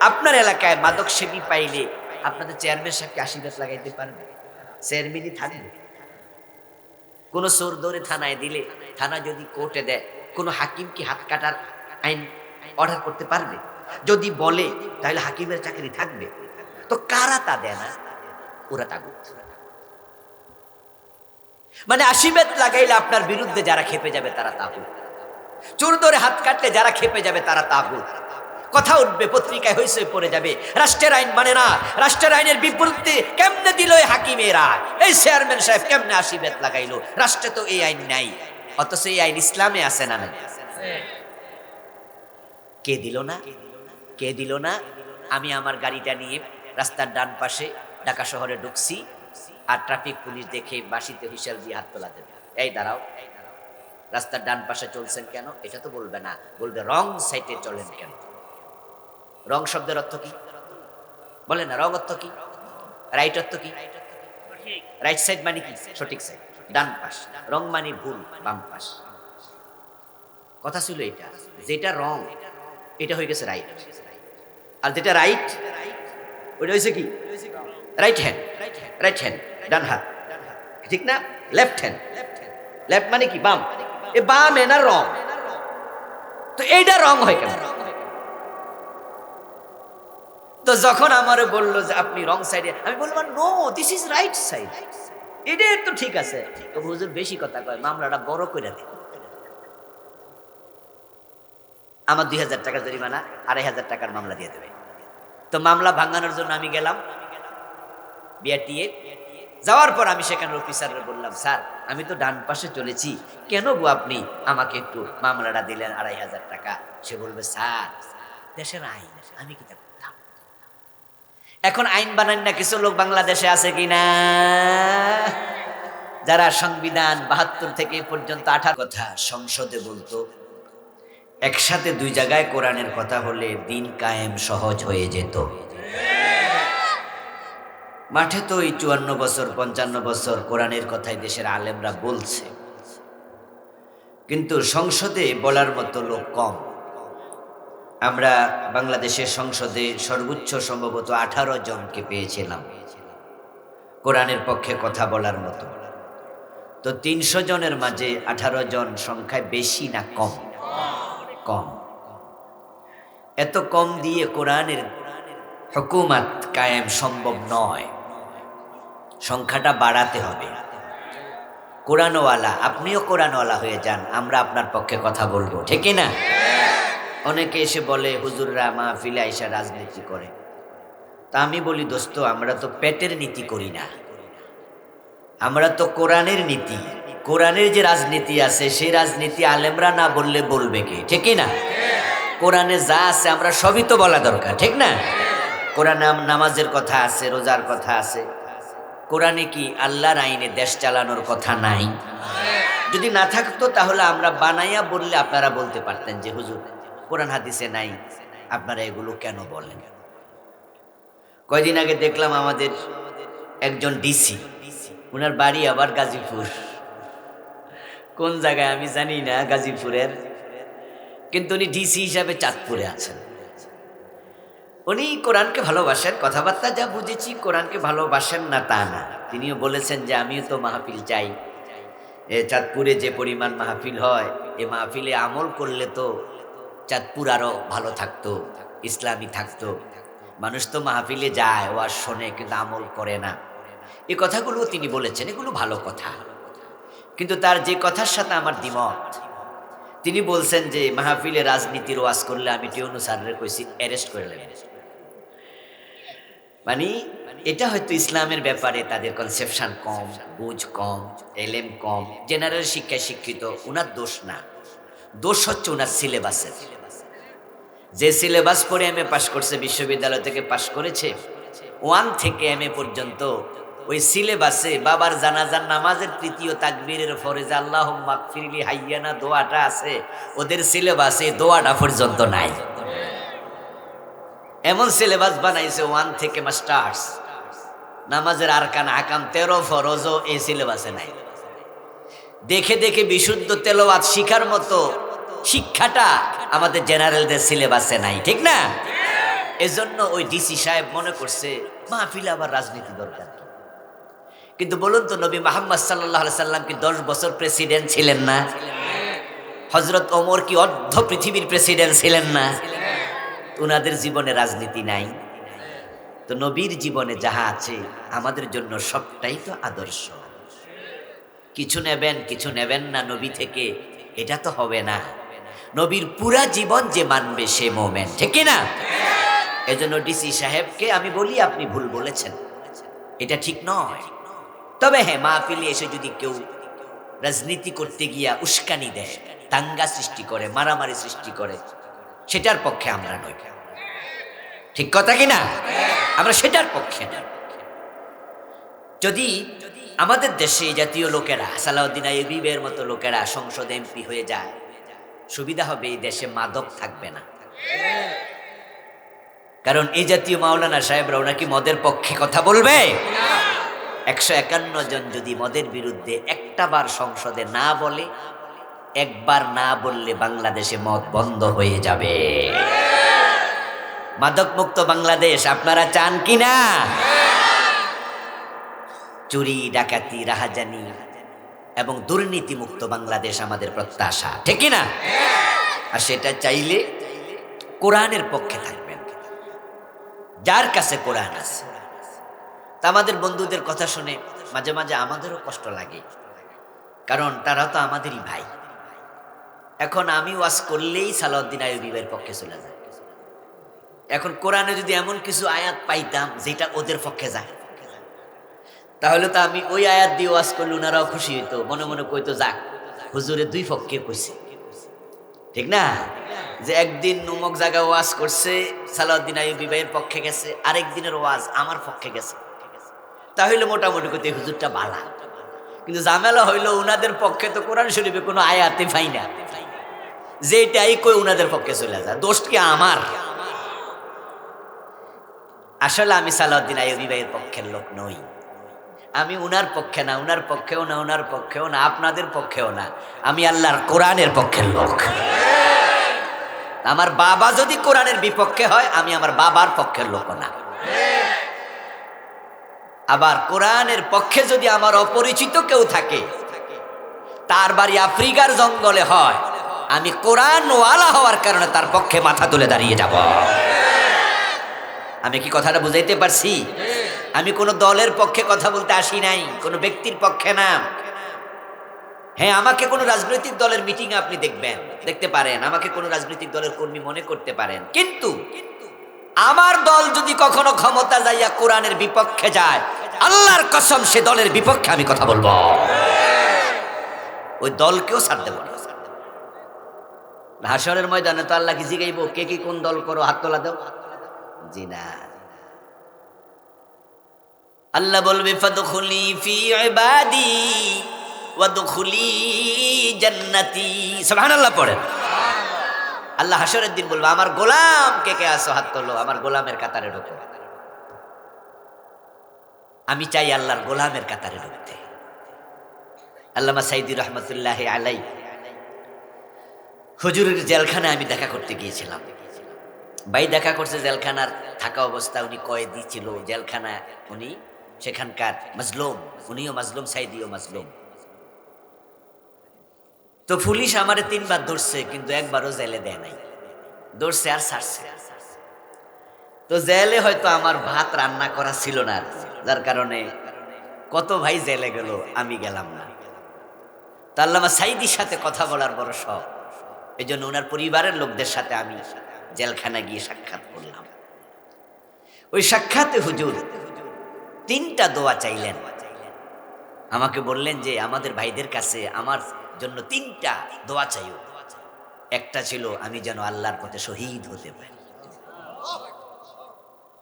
আপনার এলাকায় মাদক সেবী পাইলে আপনাদের চেয়ারম্যান সাহেবকে 80 বেত লাগাইতে পারবে? চেয়ারম্যানই থাকবে? কোনো চোর ধরে থানায় দিলে থানা যদি কোর্টে দেয়, কোনো হাকিম কি হাত কাটার আইন অর্ডার করতে পারবে? যদি বলে তাহলে হাকিমের চাকরি থাকবে? তো কারা তা দেয় না? ওরা তাগুত। মানে আশীর্বাদ লাগাইলে আপনার বিরুদ্ধে যারা খেপে যাবে তারা তাগুত। চোর ধরে হাত কাটলে যারা খেপে যাবে তারা তাগুত। কথা উঠবে, পত্রিকায় হইছে পড়ে যাবে, রাষ্ট্রের আইন মানে না, রাষ্ট্রের আইনের বিপরীতে কেমনে দিল এই হাকিমেরা, এই চেয়ারম্যান সাহেব কেমনে আশীর্বাদ লাগাইলো? রাষ্ট্রে তো এই আইন নাই, অথচ এই আইন ইসলামে আছে না? নাই? কে দিল না? কে দিল না? আমি আমার গাড়িটা নিয়ে রাস্তার ডান পাশে ঢাকা শহরে ঢুকছি, আর ট্রাফিক পুলিশ দেখে বাঁশিতে হুইসেল দিয়ে হাত তোলা দেবে, এই দাঁড়াও, রাস্তার ডান পাশে চলছেন কেন? এটা তো বলবে না, বলবে রং সাইডে চলেন কেন। রং শব্দের অর্থ কি বলে না? রং অর্থ কি? রাইট অর্থ কি? রাইট সাইড মানে কি? সঠিক সাইড, ডান পাশ। রং মানে ভুল, বাম পাশ। কথা ছিল এটা, যেটা রং এটা হয়ে গেছে রাইট, আর যেটা রাইট ওইটা হয়েছে কি? Right hand. রাইট হ্যান্ড ডান হাত, ঠিক না? লেফট হ্যান্ড, লেফট মানে কি? বাম। এ বাম এ না রং? তো এইটা রং হয় কেন? তো যখন আমারে বললো যে আপনি রং সাইডে, আমি বললাম no, this is right side, এটা তো ঠিক আছে। তো হুজুর বেশি কথা কয়, মামলাটা বড় করে দেয়। আমার 2000 টাকা জরিমানা, 2500 টাকার মামলা দিয়ে দেবে। তো মামলা ভাঙানোর জন্য আমি গেলাম বিআরটিএ। যাওয়ার পর আমি সেখানে অফিসারকে বললাম, স্যার আমি তো ডান পাশে চলেছি, কেন গো আপনি আমাকে একটু মামলাটা দিলেন 2500 টাকা? সে বলবে, স্যার দেশের আইন, আমি কি তা করতাম? এখন আইন বানান না কিছু লোক বাংলাদেশে আছে কিনা, যারা সংবিধান 72 থেকে পর্যন্ত 18 কথা সংসদে বলতো, একসাথে দুই জায়গায় কোরআনের কথা হলে দিন কায়েম সহজ হয়ে যেত। মাঠে তো এই 54 বছর 55 বছর কোরআনের কথাই দেশের আলেমরা বলছে, কিন্তু সংসদে বলার মতো লোক কম। আমরা বাংলাদেশের সংসদে সর্বোচ্চ সম্ভবত 18 জনকে পেয়েছিলাম কোরআনের পক্ষে কথা বলার মতো। তো 300 জনের মাঝে 18 জন সংখ্যায় বেশি না কম? কম। এত কম দিয়ে কোরআনের হুকুমত কায়েম সম্ভব নয়, সংখ্যাটা বাড়াতে হবে। কোরআনওয়ালা, আপনিও কোরআনওয়ালা হয়ে যান, আমরা আপনার পক্ষে কথা বলবো, ঠিক না? অনেকে এসে বলে হুজুররা মাহফিলে আইসা রাজনীতি করে। তা আমি বলি, দোস্ত আমরা তো পেটের নীতি করি না, আমরা তো কোরআনের নীতি, কোরআনের যে রাজনীতি আছে সেই রাজনীতি আলেমরা না বললে বলবে কে, ঠিক না? কোরআনে যা আছে আমরা সবই তো বলা দরকার, ঠিক না? কোরআনে নামাজের কথা আছে, রোজার কথা আছে। কোরআনে কি আল্লাহর আইনে দেশ চালানোর কথা নাই? যদি না থাকতো তাহলে আমরা বানাইয়া বললে আপনারা বলতে পারতেন যে হুজুর কোরআন হাদিসে নাই, আপনারা এগুলো কেন বলেন? কয়দিন আগে দেখলাম আমাদের একজন ডিসি, ওনার বাড়ি আবার গাজীপুর, কোন জায়গায় আমি জানি না, গাজীপুরের, কিন্তু উনি ডিসি হিসাবে চাঁদপুরে আছেন। উনি কোরআনকে ভালোবাসেন, কথাবার্তা যা বুঝেছি কোরআনকে ভালোবাসেন না তা না। তিনিও বলেছেন যে আমিও তো মাহফিল চাই, চাঁদপুরে যে পরিমাণ মাহফিল হয়, এ মাহফিলে আমল করলে তো চাঁদপুর আরো ভালো থাকতো, ইসলামী থাকতো। মানুষ তো মাহফিলে যায়, ওয়াজ শোনে, কিন্তু আমল করে না। এই কথাগুলো তিনি বলেছেন, এগুলো ভালো কথা, কিন্তু তার যে কথার সাথে আমার দ্বিমত, তিনি বলছেন যে মাহফিলে রাজনীতির ওয়াজ করলে আমি টিউনু স্যারের কইছি অ্যারেস্ট করে নেবেন। মানে এটা হয়তো ইসলামের ব্যাপারে তাদের কনসেপশন কম, বুঝ কম, এলেম কম, জেনারেল শিক্ষায় শিক্ষিত। উনার দোষ না, দোষ হচ্ছে উনার সিলেবাসের। যে সিলেবাস পড়ে এমএ পাশ করছে, বিশ্ববিদ্যালয় থেকে পাশ করেছে 1 থেকে এমএ পর্যন্ত, ওই সিলেবাসে বাবার জানাজার নামাজের তৃতীয় তাকবীরের ফরজে আল্লাহুম্মা মাগফিরলি হাইয়ানা দোয়াটা আছে, ওদের সিলেবাসে দোয়াটা পর্যন্ত নাই। এমন সিলেবাস বানাইছে 1 থেকে মাস্টার্স, নামাজের আরকান আকাম 13 ফরজও এই সিলেবাসে নাই। দেখে দেখে বিশুদ্ধ তেলাওয়াত শিখার মতো শিক্ষাটা আমাদের জেনারেলদের সিলেবাসে নাই, ঠিক না? এজন্য ওই ডিসি সাহেব মনে করছে মাহফিলে আবার রাজনীতি দরকার কি? কিন্তু বলুন তো, নবী মুহাম্মদ সাল্লাল্লাহু আলাইহি সাল্লাম কি 10 বছর প্রেসিডেন্ট ছিলেন না? হযরত ওমর কি অর্ধ পৃথিবীর প্রেসিডেন্ট ছিলেন না? ওনাদের জীবনে রাজনীতি নাই। তো নবীর জীবনে যাহা আছে আমাদের জন্য সবটাই তো আদর্শ। কিছু নেবেন কিছু নেবেন না নবী থেকে, এটা তো হবে না। নবীর পুরা জীবন যে মানবে সে মোমেন, ঠিক কি না? এজন্য ডিসি সাহেবকে আমি বলি, আপনি ভুল বলেছেন, এটা ঠিক নয়। তবে হ্যাঁ, মাহফিলে এসে যদি কেউ রাজনীতি করতে গিয়া উস্কানি দেয়, দাঙ্গা সৃষ্টি করে, মারামারি সৃষ্টি করে, সেটার পক্ষে আমরা নই। ঠিক কথা কি না? আমরা সেটার পক্ষে না। যদি আমাদের দেশে জাতীয় লোকেরা, সালাউদ্দিন আইয়ুবীর মতো লোকেরা সংসদে এমপি হয়ে যায়, সুবিধা হবে, এই দেশে মাদক থাকবে না। কারণ এই জাতীয় মাওলানা সাহেবরা ওনাকে মদের পক্ষে কথা বলবে? 151 জন যদি মদের বিরুদ্ধে একটা বার সংসদে না বলে, একবার না বললে বাংলাদেশে মদ বন্ধ হয়ে যাবে। মাদক মুক্ত বাংলাদেশ আপনারা চান কি না? চুরি, ডাকাতি, রাহাজানি এবং দুর্নীতি মুক্ত বাংলাদেশ আমাদের প্রত্যাশা, ঠিক কি না? আর সেটা চাইলে কোরআনের পক্ষে থাকবেন, যার কাছে কোরআন আছে। তা আমাদের বন্ধুদের কথা শুনে মাঝে মাঝে আমাদেরও কষ্ট লাগে, কারণ তারা তো আমাদেরই ভাই। এখন আমি ওয়াজ করলেই সালাউদ্দিন আইয়ুবীর পক্ষে চলে যায়। এখন কোরআনে যদি এমন কিছু আয়াত পাইতাম যেটা ওদের পক্ষে যায়, তাহলে তো আমি ওই আয়াত দিয়ে ওয়াজ করলে ওনারাও খুশি হইতো, মনে মনে কইতো, যাক হুজুরে দুই পক্ষে কইছে, ঠিক না? যে একদিন অমুক জায়গায় ওয়াজ করছে, সালাউদ্দিন আইয়ুবী ভাইয়ের পক্ষে গেছে, আরেক দিনের ওয়াজ আমার পক্ষে গেছে, তাহলে মোটামুটি কইতে হুজুরটা বালা। কিন্তু ঝামেলা হইলো উনাদের পক্ষে তো কোরআন শরীফে কোনো আয়াতে পাই না, যেটাই কই উনাদের পক্ষে চলে যায়। দোষ কি আমার? আসলে আমি সালাউদ্দিন আইয়ুবী ভাইয়ের পক্ষের লোক নই। আমি উনার পক্ষে না, উনার পক্ষেও না, উনার পক্ষেও না, আপনাদের পক্ষেও না। আমি আল্লাহর কোরআনের পক্ষের লোক। আমার বাবা যদি কোরআনের বিপক্ষে হয়, আমি আমার বাবার পক্ষের লোক না। আবার কোরআনের পক্ষে যদি আমার অপরিচিত কেউ থাকে, তার বাড়ি আফ্রিকার জঙ্গলে হয়, আমি কোরআনওয়ালা হওয়ার কারণে তার পক্ষে মাথা তুলে দাঁড়িয়ে যাব। আমি কি কথাটা বুঝাইতে পারছি? আমি কোনো দলের পক্ষে কথা বলতে আসি নাই, কোনো ব্যক্তির পক্ষে না। হ্যাঁ, আমাকে কোনো রাজনৈতিক দলের মিটিংয়ে আপনি দেখতে পারেন, আমাকে কোনো রাজনৈতিক দলের কর্মী মনে করতে পারেন, কিন্তু আমার দল যদি কখনো ক্ষমতা যাইয়া কোরআনের বিপক্ষে যায়, আল্লাহর কসম সে দলের বিপক্ষে আমি কথা বলবো। ওই দলকেও ছাড় দেব না। হাসরের ময়দানে তো আল্লাহ কি জিগাইব, কে কি কোন দল করো, হাত তোলা দাও? জি না। আল্লাহ বলবে, ফাদখুলি ফি ইবাদি ওয়াদখুলি জান্নাতি। সুবহানাল্লাহ পড়েন। আল্লাহ হাসরের দিন বলবে, আমার গোলাম কে কে আছো, হাত তোলো, আমার গোলামের কাতারে ঢোকো। আমি চাই আল্লাহর গোলামের কাতারে ঢুকতে। আল্লামা সাইদি রহমতুল্লাহ আলাই হুজুরের জেলখানায় আমি দেখা করতে গিয়েছিলাম। ভাই দেখা করছে জেলখানার থাকা অবস্থা, উনি কয়েদি ছিল জেলখানা, উনি সেখানকার মাজলুম, উনিও মাজলুম, সাইদিও মাজলুম। তো পুলিশ আমারে 3 বার ধরছে, কিন্তু একবারও জেলে দেয় নাই। ধরছে আর ছাড়ছে। তো জেলে হয়তো আমার ভাত রান্না করা ছিল না, যার কারণে কত ভাই জেলে গেল, আমি গেলাম না। তো আল্লামা সাইদির সাথে কথা বলার বড় শখ, এই জন্য ওনার পরিবারের লোকদের সাথে আমি জেলখানা গিয়ে সাক্ষাৎ করলাম। ওই সাক্ষাতে হুজুর 3টা দোয়া চাইলেন। আমাকে বললেন যে আমাদের ভাইদের কাছে আমার জন্য 3টা দোয়া চাইও। একটা ছিল আমি যেন আল্লাহর পথে শহীদ হতে পারি।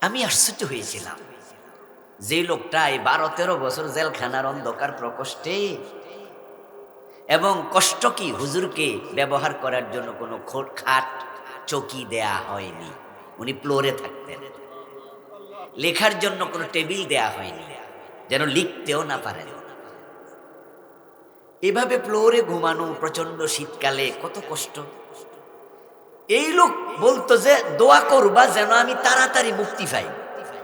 আমি আশ্চর্য হয়েছিলাম, যে লোকটা এই 12-13 বছর জেলখানার অন্ধকার প্রকোষ্ঠে, এবং কষ্ট কি, হুজুরকে ব্যবহার করার জন্য কোনো খাট চৌকি দেয়া হয়নি, উনি ফ্লোরে থাকতেন। লেখার জন্য কোনো টেবিল দেয়া হয়নি, যেন লিখতেও না পারেন। এভাবে ফ্লোরে ঘুমানো, প্রচন্ড শীতকালে, কত কষ্ট। এই লোক বলতো যে দোয়া করবা যেন আমি তাড়াতাড়ি মুক্তি পাই।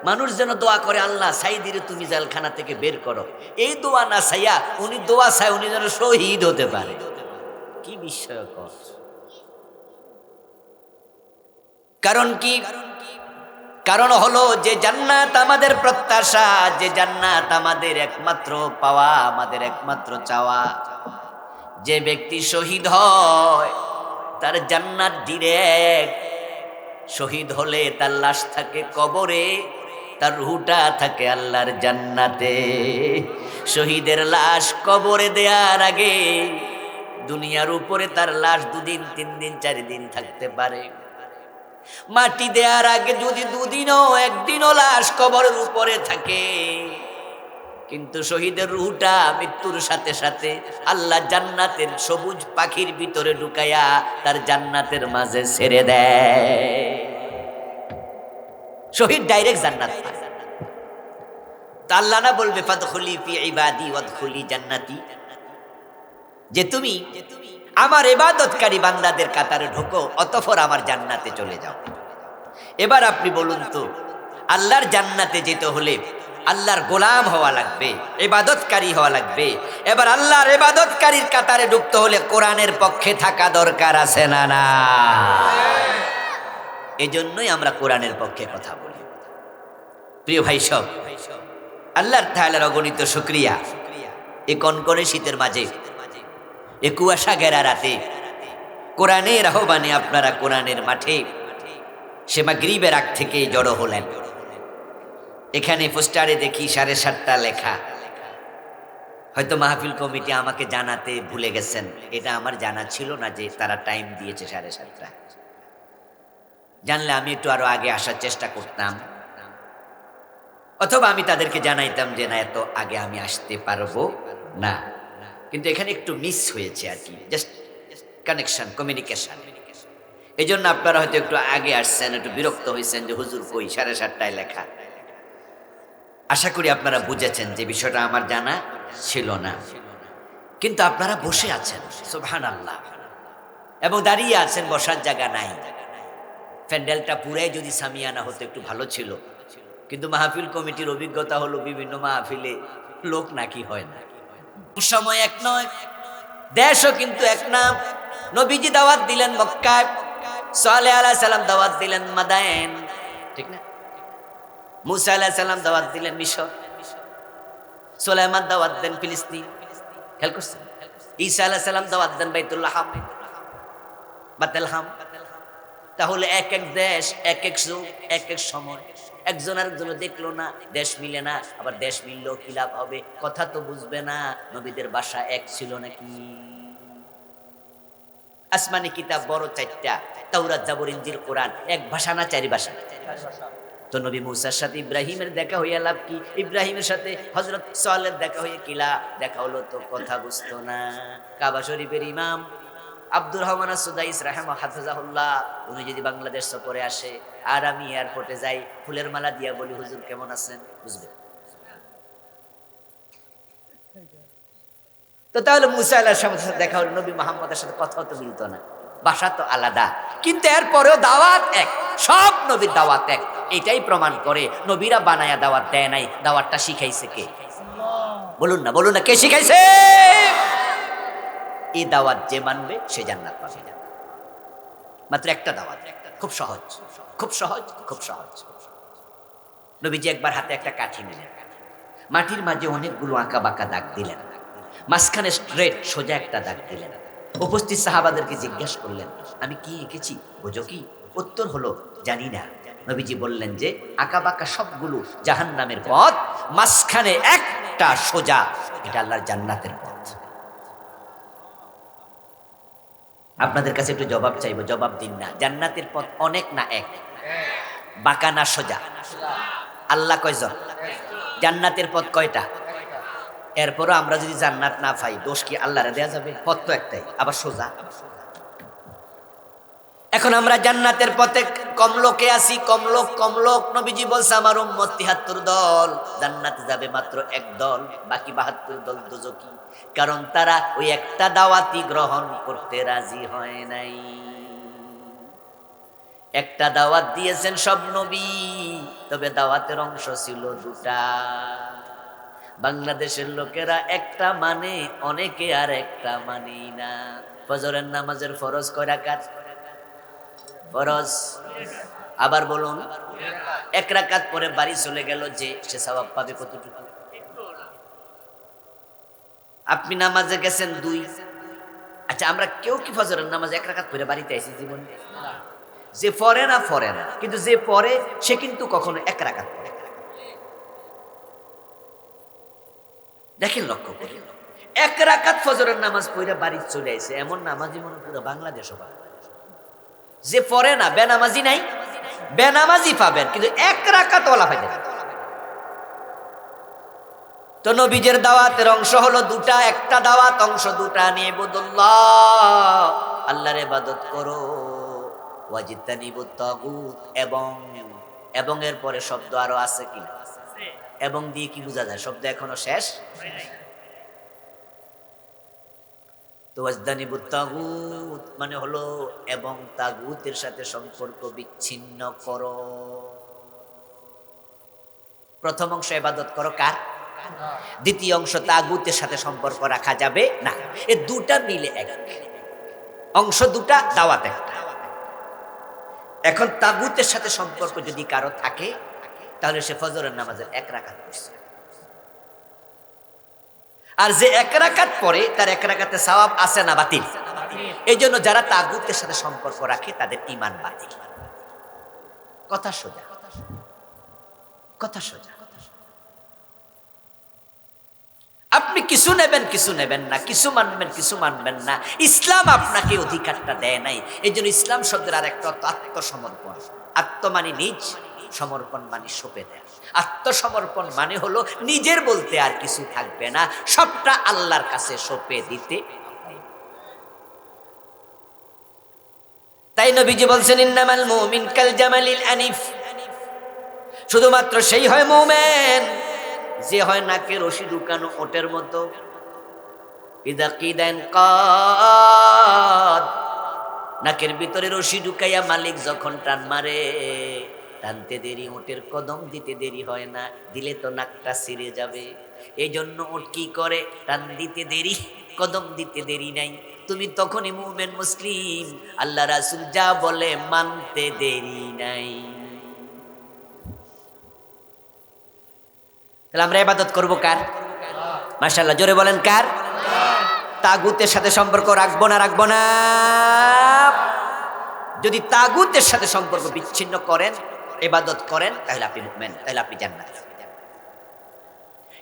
মানুষ যেন দোয়া করে, আল্লাহ সাইদিরে তুমি জেলখানা থেকে বের করো। এই দোয়া না চাইয়া উনি দোয়া চায় উনি যেন শহীদ হতে পারে। কি বিস্ময়কর! কারণ কি? কারণ হলো যে জান্নাত আমাদের প্রত্যাশা, যে জান্নাত আমাদের একমাত্র পাওয়া, আমাদের একমাত্র চাওয়া। যে ব্যক্তি শহীদ হয় তার জান্নাত ডিরেক্ট। শহীদ হলে তার লাশ থাকে কবরে, তার রুহটা থাকে আল্লাহর জান্নাতে। শহীদের লাশ কবরে দেওয়ার আগে দুনিয়ার উপরে তার লাশ 2 দিন 3 দিন 4 দিন থাকতে পারে। মাটি দেওয়ার আগে যদি 2 দিনও 1 দিনও লাশ কবরের উপরে থাকে, কিন্তু শহীদের রুহটা মৃত্যুর সাথে সাথে আল্লাহ জান্নাতের সবুজ পাখির ভিতরে ঢুকাইয়া তার জান্নাতের মাঝে ছেড়ে দেয়। শহীদ ডাইরেক্ট জান্নাত পায়। তো আল্লাহ না বলবে ফাদখুলি ফি ইবাদি ওয়াদখুলি জান্নাতি, যে তুমি আমার ইবাদতকারী বান্দাদের কাতারে ঢোকো, অতঃপর আমার জান্নাতে চলে যাও। এবার আপনি বলুন তো, আল্লাহর জান্নাতে যেতে হলে আল্লাহর গোলাম হওয়া লাগবে, ইবাদতকারী হওয়া লাগবে। এবার আল্লাহর ইবাদতকারীর কাতারে ঢুকতে হলে কোরআনের পক্ষে থাকা দরকার আছে না? না। এজন্যই আমরা কোরআনের পক্ষে কথা বলি। প্রিয় ভাই সব, আল্লাহর তাআলার অগণিত শুকরিয়া। এই কনকনে শীতের মাঝে, এ কুয়াশা ঘেরা রাতে কোরআনের আহ্বানে আপনারা কোরআনের মাঠে সে মাগরিবের আগ থেকে জড়ো হলেন। এখানে পোস্টারে দেখি 7:30টা লেখা। হয়তো মাহফিল কমিটি আমাকে জানাতে ভুলে গেছেন, এটা আমার জানা ছিল না যে তারা টাইম দিয়েছে 7:30টা। জানলে আমি একটু আরো আগে আসার চেষ্টা করতাম, অথবা আমি তাদেরকে জানাইতাম যে না, এত আগে আমি আসতে পারবো না। কিন্তু এখানে একটু মিস হয়েছে আর কি, জাস্ট কানেকশন, কমিউনিকেশন। এই জন্য আপনারা হয়তো একটু আগে আসছেন, একটু বিরক্ত হয়েছেন যে হুজুর কই 7:30টায় লেখা। আশা করি আপনারা বুঝেছেন যে বিষয়টা আমার জানা ছিল না। কিন্তু আপনারা বসে আছেন, সুবহানাল্লাহ, এবং দাঁড়িয়ে আছেন, বসার জায়গা নাই। প্যান্ডেলটা পুরাই যদি সামিয়ানা হতো একটু ভালো ছিল। কিন্তু মাহফিল কমিটির অভিজ্ঞতা হলো বিভিন্ন মাহফিলে লোক নাকি হয় না, সময় এক নয়, দেশও কিন্তু এক না। নবীজি দাওয়াত দিলেন মক্কায়, সালেহ আলাইহিস সালাম দাওয়াত দিলেন মাদায়েন, ঠিক না? মুসা আলাইহিস সালাম দাওয়াত দিলেন মিশর, সুলাইমান দাওয়াত দেন ফিলিস্তিন, খেয়াল করছেন? ঈসা আলাইহিস সালাম দাওয়াত দেন বাইতুল্লাহাম, বাতেলহাম। তাহলে এক এক দেশ, এক এক যুগ, এক এক সময়, একজন আরেকজন দেখলো না, দেশ মিলে না। আবার দেশ মিললেও কি লাভ হবে? কথা তো বুঝবে না। নবীদের ভাষা এক ছিল নাকি? আসমানি কিতাব বড় 4টা, তাওরাত, জাবুর, ইনজিল, কোরআন, এক ভাষা না 4 ভাষা? তো নবী মুসার সাথে ইব্রাহিমের দেখা হইয়া লাভ কি? ইব্রাহিমের সাথে হযরত সালের দেখা হইয়া কি লাভ? দেখা হলো তো কথা বুঝতো না। কাবা শরীফের ইমাম আব্দুর রহমান সুদাইস হাফিজাহুল্লাহ, উনি যদি বাংলাদেশ সফরে আসে আর আমি এয়ারপোর্টে যাই, ফুলের মালা দিয়া বলি হুজুর কেমন আছেন, বুঝবে তো। তাহলে মুসা আলাইহিস সালামের দেখা হলো, নবী মুহাম্মদের সাথে কথা তো মিলতো না, ভাষা তো আলাদা, কিন্তু এরপরেও দাওয়াত এক, সব নবীর দাওয়াত এক। এটাই প্রমাণ করে নবীরা বানায়া দাওয়াত দেয় নাই, দাওয়াতটা শিখাইছে কে? বলুন না, বলুন না, কে শিখাইছে? এই দাওয়াত যে মানবে সে জান্নাত পাবে। মাত্র একটা দাওয়াত, খুব সহজ, খুব সহজ, খুব সহজ। নবীজি একবার হাতে একটা কাঠি নিলেন, মাটির মাঝে অনেকগুলো আঁকা বাঁকা দাগ দিলেন, মাঝখানে স্ট্রেট সোজা একটা দাগ দিলেন। উপস্থিত সাহাবাদেরকে জিজ্ঞেস করলেন, আমি কি এঁকেছি, বোঝো কি? উত্তর হলো, জানি না। নবীজি বললেন যে আঁকা বাঁকা সবগুলো জাহান্নামের পথ, মাঝখানে একটা সোজা, এটা আল্লাহর জান্নাতের পথ। আপনাদের কাছে একটু জবাব চাইবো, জবাব দিন না। জান্নাতের পথ অনেক না এক? বাঁকা না সোজা? আল্লাহ কয়জন? জান্নাতের পথ কয়টা? এরপরও আমরা যদি জান্নাত না পাই, দোষ কি আল্লাহরে দেয়া যাবে? পথ তো একটাই, আবার সোজা। এখন আমরা জান্নাতের পথে কম লোকে আছি, কম লোক। নবীজি বলছে আমার উম্মত ৭৩ দল, জান্নাতে যাবে মাত্র 1 দল, বাকি ৭২ দল দোজখী। কারণ তারা ওই একটা দাওয়াতি গ্রহণ করতে রাজি হয় নাই। একটা দাওয়াত দিয়েছেন সব নবী, তবে দাওয়াতের অংশ ছিল দুটা। বাংলাদেশের লোকেরা একটা মানে, অনেকে আর একটা মানি না। ফজরের নামাজের ফরজ কয় রাকাত? ফরজ। আবার বলুন, এক রাকাত পরে বাড়ি চলে গেল যে, সে সওয়াব পাবে কতটুকু? আপনি নামাজে গেছেন 2। আচ্ছা, আমরা কেউ কি ফজরের নামাজ এক রাকাত পরে বাড়িতে আইছি জীবনে? যে পড়ে না পড়ে না, কিন্তু যে পড়ে সে কিন্তু কখনো এক রাকাত পড়ে। দেখেন, লক্ষ্য করি, এক রাকাত ফজরের নামাজ পড়ে বাড়ি চলে আইছে এমন নামাজি মনে পুরো বাংলাদেশও পাবে। যে পড়ে না, বেনামাজি নাই, বেনামাজি পাবেন, কিন্তু এক রাকাত ওয়ালা পাইবেন। তো নবীজের দাওয়াতের অংশ হলো দুটা, একটা দাওয়াত অংশ দুটা নিয়ে ইবাদুল্লাহ, আল্লাহর ইবাদত করো, ওয়াজিতানিবুত তাগুত, এবং এর পরে শব্দ আরো আছে কি? এবং দিয়ে কি বোঝা যায়? শব্দ এখনো শেষ। তো ওয়াজিতানিবুত তাগুত মানে হলো এবং তাগুতের সাথে সম্পর্ক বিচ্ছিন্ন করো। প্রথম অংশ ইবাদত করো কার? দ্বিতীয় অংশ তাগুতের সাথে সম্পর্ক রাখা যাবে না। এই দুটা মিলে এক, অংশ দুটা, দাওয়াত একটা। এখন তাগুতের সাথে সম্পর্ক যদি কারো থাকে, তাহলে সে ফজরের নামাজের এক রাকাত পড়ছে। আর যে এক রাকাত পড়ে তার এক রাকাতে সওয়াব আছে না বাতিল? এই জন্য যারা তাগুতের সাথে সম্পর্ক রাখে তাদের ঈমান বাতিল। কথা সোজা, কথা সোজা। আপনি কিছু নেবেন, কিছু নেবেন না, কিছু মানবেন, কিছু মানবেন না। ইসলাম আপনাকে অধিকারটা দেয় নাই। এই জন্য ইসলাম শব্দের আর একটা অর্থ আত্মসমর্পণ। আত্ম মানে নিজ, সমর্পণ মানে সঁপে দেয়। আত্মসমর্পণ মানে হলো নিজের বলতে আর কিছু থাকবে না, সবটা আল্লাহর কাছে সঁপে দিতে। তাই নবীজি বলছেন, ইন্নামাল মুমিন কাল জামালিল আনিফ, শুধুমাত্র সেই হয় মুমিন যে হয় নাকে রশি ঢুকানো ওটের মতো। ইদা কিদান কাদ, নাকের ভিতরে রশি ঢুকাইয়া মালিক যখন টান মারে, টানতে দেরি, ওটের কদম দিতে দেরি হয় না, দিলে তো নাকটা ছিঁড়ে যাবে। এই জন্য ওট কি করে? টান দিতে দেরি, কদম দিতে দেরি নাই। তুমি তখনই মুমিন মুসলিম, আল্লাহ রাসূল যা বলে মানতে দেরি নাই। তাহলে আমরা ইবাদত করব কার? মাশাআল্লাহ, জোরে বলেন কার? তাগুতের সাথে সম্পর্ক রাখবো না, রাখবো না? যদি তাগুতের সাথে সম্পর্ক বিচ্ছিন্ন করেন, ইবাদত করেন, তাহলে আপনি মুমিন, তাহলে আপনি জান্নাত।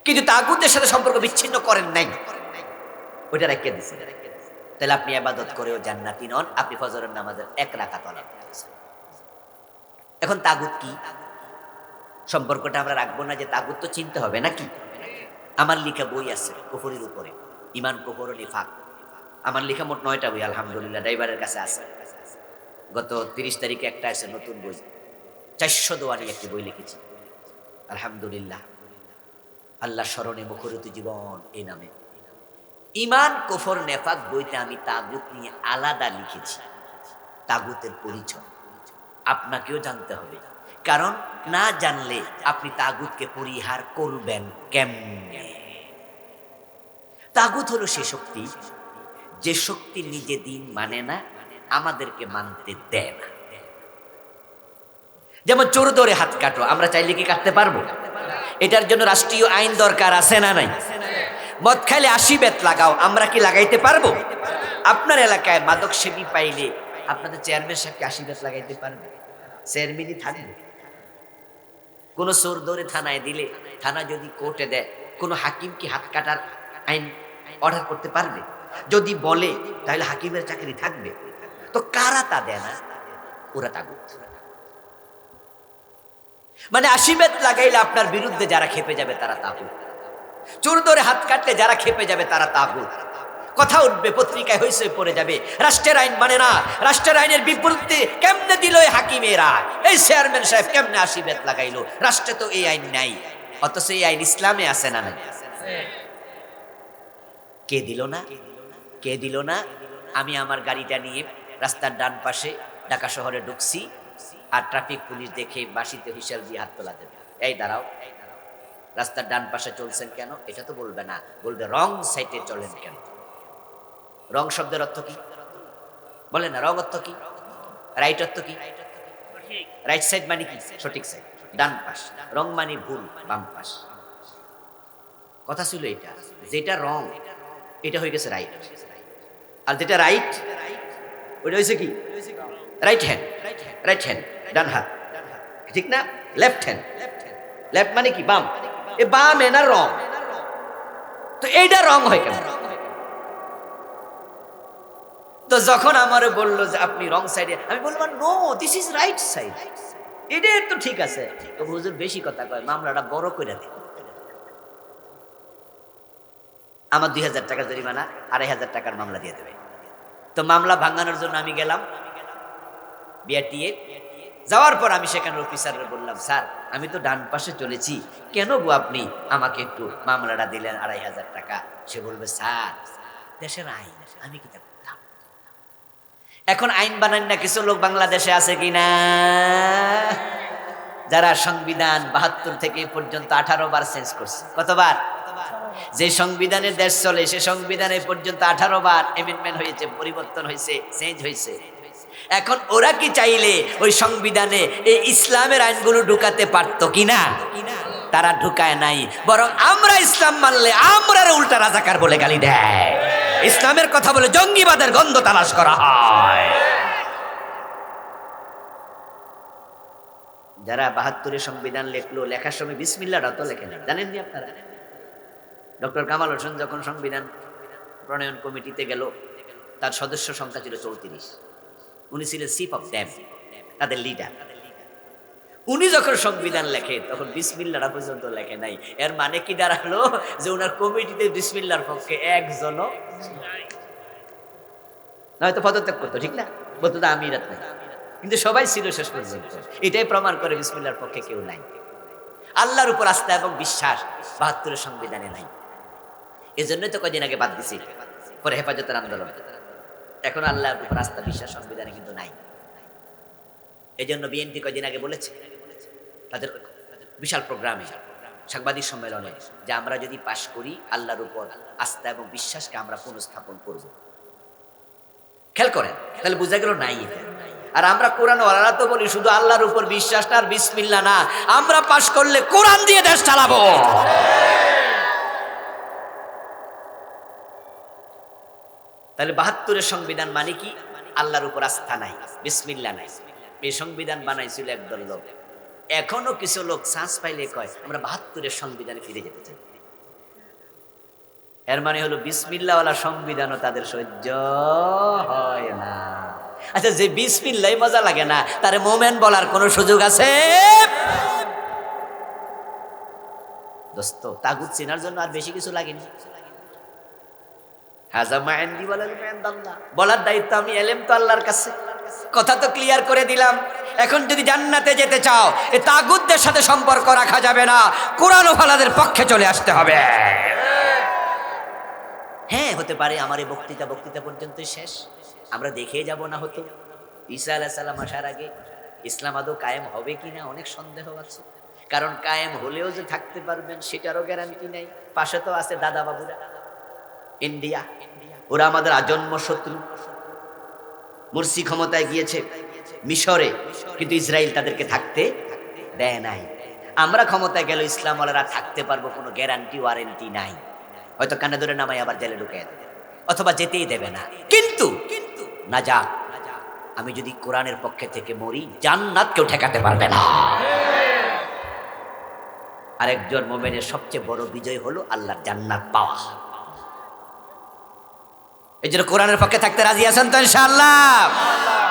কিন্তু তাগুতের সাথে সম্পর্ক বিচ্ছিন্ন করেন নাই, ওইটা রেখে দিয়েছেন, তাহলে আপনি ইবাদত করেও জান্নাতি নন। আপনি ফজরের নামাজের এক রাকাত ওয়ালা করেছেন। এখন তাগুত কি? সম্পর্কটা আমরা রাখবো না, যে তাগুত তো চিনতে হবে নাকি? আমার লেখা বই আছে কুফরের উপরে, ঈমান, কুফর, নিফাক। আমার লেখা মোট 9টা বই, আলহামদুলিল্লাহ, ড্রাইভারের কাছে আছে। গত 30 তারিখে একটা আছে নতুন বই, 400 দোয়ানি একটি বই লিখেছি, আলহামদুলিল্লাহ। আল্লাহ স্মরণে মুখরিত জীবন এই নামে। ঈমান, কুফর, নিফাক বইতে আমি তাগুত নিয়ে আলাদা লিখেছি। তাগুতের পরিচয় আপনাকেও জানতে হবে, কারণ না জানলে আপনি তাগুতকে পরিহার করবেন কেমনে? তাগুত হলো সে শক্তি, যে শক্তি নিজে দিন মানে না, আমাদেরকে মানতে দেয় না। যেমন চোর ধরে হাত কাটো, আমরা চাইলে কি কাটতে পারবো? এটার জন্য রাষ্ট্রীয় আইন দরকার আছে না নাই? মদ খাইলে 80 বেত লাগাও, আমরা কি লাগাইতে পারবো? আপনার এলাকায় মাদক সেবী পাইলে আপনাদের চেয়ারম্যান সাহেবকে 80 বেত লাগাইতে পারবে? চেয়ারম্যানই থাকবে। কোন চোর ধরে থানায় দিলে, থানা যদি কোর্টে দেয়, কোন হাকিম কি হাত কাটার আইন অর্ডার করতে পারবে? যদি বলে, তাহলে হাকিমের চাকরি থাকবে? তো কারা তা দেয় না? ওরা তাগুত। মানে 80 বেত লাগাইলে আপনার বিরুদ্ধে যারা খেপে যাবে তারা তাগুত। চোর ধরে হাত কাটলে যারা খেপে যাবে তারা তাগুত। কথা উঠবে, পত্রিকায় হইচই পড়ে যাবে, রাষ্ট্রের আইন মানে না, রাষ্ট্রের আইনের বিপরীতে কেমনে দিল এই হাকিমেরা, এই চেয়ারম্যান সাহেব কেমনে 80 বেত লাগাইলো? রাষ্ট্রে তো এই আইন নাই, অথচ এই আইন ইসলামে আছে না নাই? কে দিল না? কে দিল না? আমি আমার গাড়িটা নিয়ে রাস্তার ডান পাশে ঢাকা শহরে ঢুকছি, আর ট্রাফিক পুলিশ দেখে বাঁশিতে হুইসেল দিয়ে হাত তোলা দেবে, এই দাঁড়াও, রাস্তার ডান পাশে চলছেন কেন, এটা তো বলবে না, বলবে রং সাইডে চলেন কেন। রং শব্দের অর্থ কি বলে না? রং অর্থ কি? রাইট অর্থ কি? রাইট সাইড মানে কি? সঠিক সাইড, ডান পাশ। রং মানে ভুল, বাম পাশ। কথা ছিল এটা, যেটা রং এটা হয়ে গেছে রাইট, আর যেটা রাইট ওইটা হয়েছে কি? Right hand. রাইট হ্যান্ড ডান হাত, ঠিক না? লেফট হ্যান্ড, লেফট মানে কি? বাম। এ বাম এ না রং, তো এইটা রং হয় কেন? তো যখন আমারে বললো যে আপনি রং সাইডে, আমি বললাম no, this is right side, এটা তো ঠিক আছে। তো হুজুর বেশি কথা কয়, মামলাটা বড় করে দেয়। আমার 2000 টাকা জরিমানা, 2500 টাকার মামলা দিয়ে দেবে। তো মামলা ভাঙানোর জন্য আমি গেলাম বিআরটিএ। যাওয়ার পর আমি সেখানে অফিসারকে বললাম, স্যার আমি তো ডান পাশে চলেছি, কেন গো আপনি আমাকে একটু মামলাটা দিলেন 2500 টাকা? সে বলবে, স্যার দেশের আইন, আমি কি তা করতাম? এখন আইন বানান না কিছু লোক বাংলাদেশে আছে কিনা, যারা সংবিধান 72 থেকে পর্যন্ত 18 বার চেঞ্জ করছে। কতবার? যে সংবিধানের দেশ চলে সে সংবিধানে পর্যন্ত 18 বার এমেন্ডমেন্ট হয়েছে, পরিবর্তন হয়েছে, চেঞ্জ হয়েছে। এখন ওরা কি চাইলে ওই সংবিধানে এই ইসলামের আইনগুলো ঢুকাতে পারতো কিনা? তারা ঢুকায় নাই, বরং আমরা ইসলাম মানলে আমরা উল্টা রাজাকার বলে গালি দেয়, ইসলামের কথা বলে জঙ্গিবাদের গন্ধ তালাশ করা হয়। যারা 72-এর সংবিধান লেখলো, লেখার সময় বিসমিল্লাহটা তো লেখে না, জানেননি আপনারা? ডক্টর কামাল হোসেন যখন সংবিধান প্রণয়ন কমিটিতে গেল, তার সদস্য সংখ্যা ছিল 34। উনি ছিলেন চিফ অফ দ্যাম, তাদের লিডার। উনি যখন সংবিধান লেখে তখন বিসমিল্লাহটা পর্যন্ত লেখে নাই। এর মানে কি দাঁড়ালো? যে ওনার কমিটিতে বিসমিল্লাহর পক্ষে একজনও নয়তো পদত্যাগ করতো, ঠিক না? বলতো তো আমি রাত নাই, কিন্তু সবাই ছিল শেষ পর্যন্ত। এটাই প্রমাণ করে বিসমিল্লাহর পক্ষে কেউ নাই। আল্লাহর উপর আস্থা এবং বিশ্বাস 72-এর সংবিধানে নাই। এজন্যই তো কদিন আগে বাদ দিছি, পরে হেফাজতের আন্দোলন। এখন আল্লাহর উপর আস্থা বিশ্বাস সংবিধানে কিন্তু নাই। এই জন্য বিএনপি কদিন আগে বলেছে তাদের বিশাল প্রোগ্রামে, সাংবাদিক সম্মেলনে, যে আমরা যদি পাশ করি আল্লাহর উপর আস্থা এবং বিশ্বাসকে আমরা পুনঃস্থাপন করব। খেয়াল করেন, তাহলে বোঝা গেল নাই এটা। আর আমরা কোরআন ওয়ালারা তো বলি শুধু আল্লাহর উপর বিশ্বাসটা আর বিসমিল্লাহ না, আমরা পাশ করলে কোরআন দিয়ে দেশ চালাবো। তাহলে 72-এর সংবিধান মানে কি? আল্লাহর উপর আস্থা নাই, বিসমিল্লাহ নাই। এই সংবিধান বানাইছিল একদল লোক। এখনো কিছু লোক চান্স পাইলে কয় আমরা 72-এর সংবিধানে ফিরে যেতে চাই। এর মানে হলো বিসমিল্লাহওয়ালা সংবিধানও তাদের সহ্য হয় না। আচ্ছা, যে বিসমিল্লাহ মজা লাগে না, তারে মোমেন বলার কোন সুযোগ আছে? দোস্ত, তাগুত চেনার জন্য আর বেশি কিছু লাগেনি। বলার দায়িত্ব আমি এলেম তো আল্লাহর কাছে। কথা তো ক্লিয়ার করে দিলাম। এখন যদি জান্নাতে যেতে চাও, এ তাগুতদের সাথে সম্পর্ক রাখা যাবে না, কোরআন ওয়ালাদের পক্ষে চলে আসতে হবে। হ্যাঁ, হতে পারে আমার এই বক্তৃতা পর্যন্তই শেষ, আমরা দেখে যাব না। হতো ঈসা আলাইহিস সালাম আসার আগে ইসলাম আদৌ কায়েম হবে কিনা অনেক সন্দেহ আছে। কারণ কায়েম হলেও যে থাকতে পারবেন সেটারও গ্যারান্টি নাই। পাশে তো আছে দাদা বাবুরা, ইন্ডিয়া, ওরা আমাদের আজন্ম শত্রু। মুরসি ক্ষমতায় গিয়েছে মিশরে, কিন্তু ইসরায়েল তাদেরকে থাকতে দেয় নাই। আমরা ক্ষমতায় গেল, ইসলাম ওয়ালারা থাকতে পারবো কোনো গ্যারান্টি ওয়ারেন্টি নাই। হয়তো কানে ধরে নামাই আবার জেলে ঢুকিয়ে দেবে, অথবা যেতেই দেবে না। কিন্তু না যা, আমি যদি কোরআনের পক্ষে থেকে মরি, জান্নাত কেউ ঠেকাতে পারবে না। আরেকজন মুমিনের সবচেয়ে বড় বিজয় হলো আল্লাহর জান্নাত পাওয়া। এই জন্য কোরআনের পক্ষে থাকতে রাজি আছেন তো ইনশাআল্লাহ?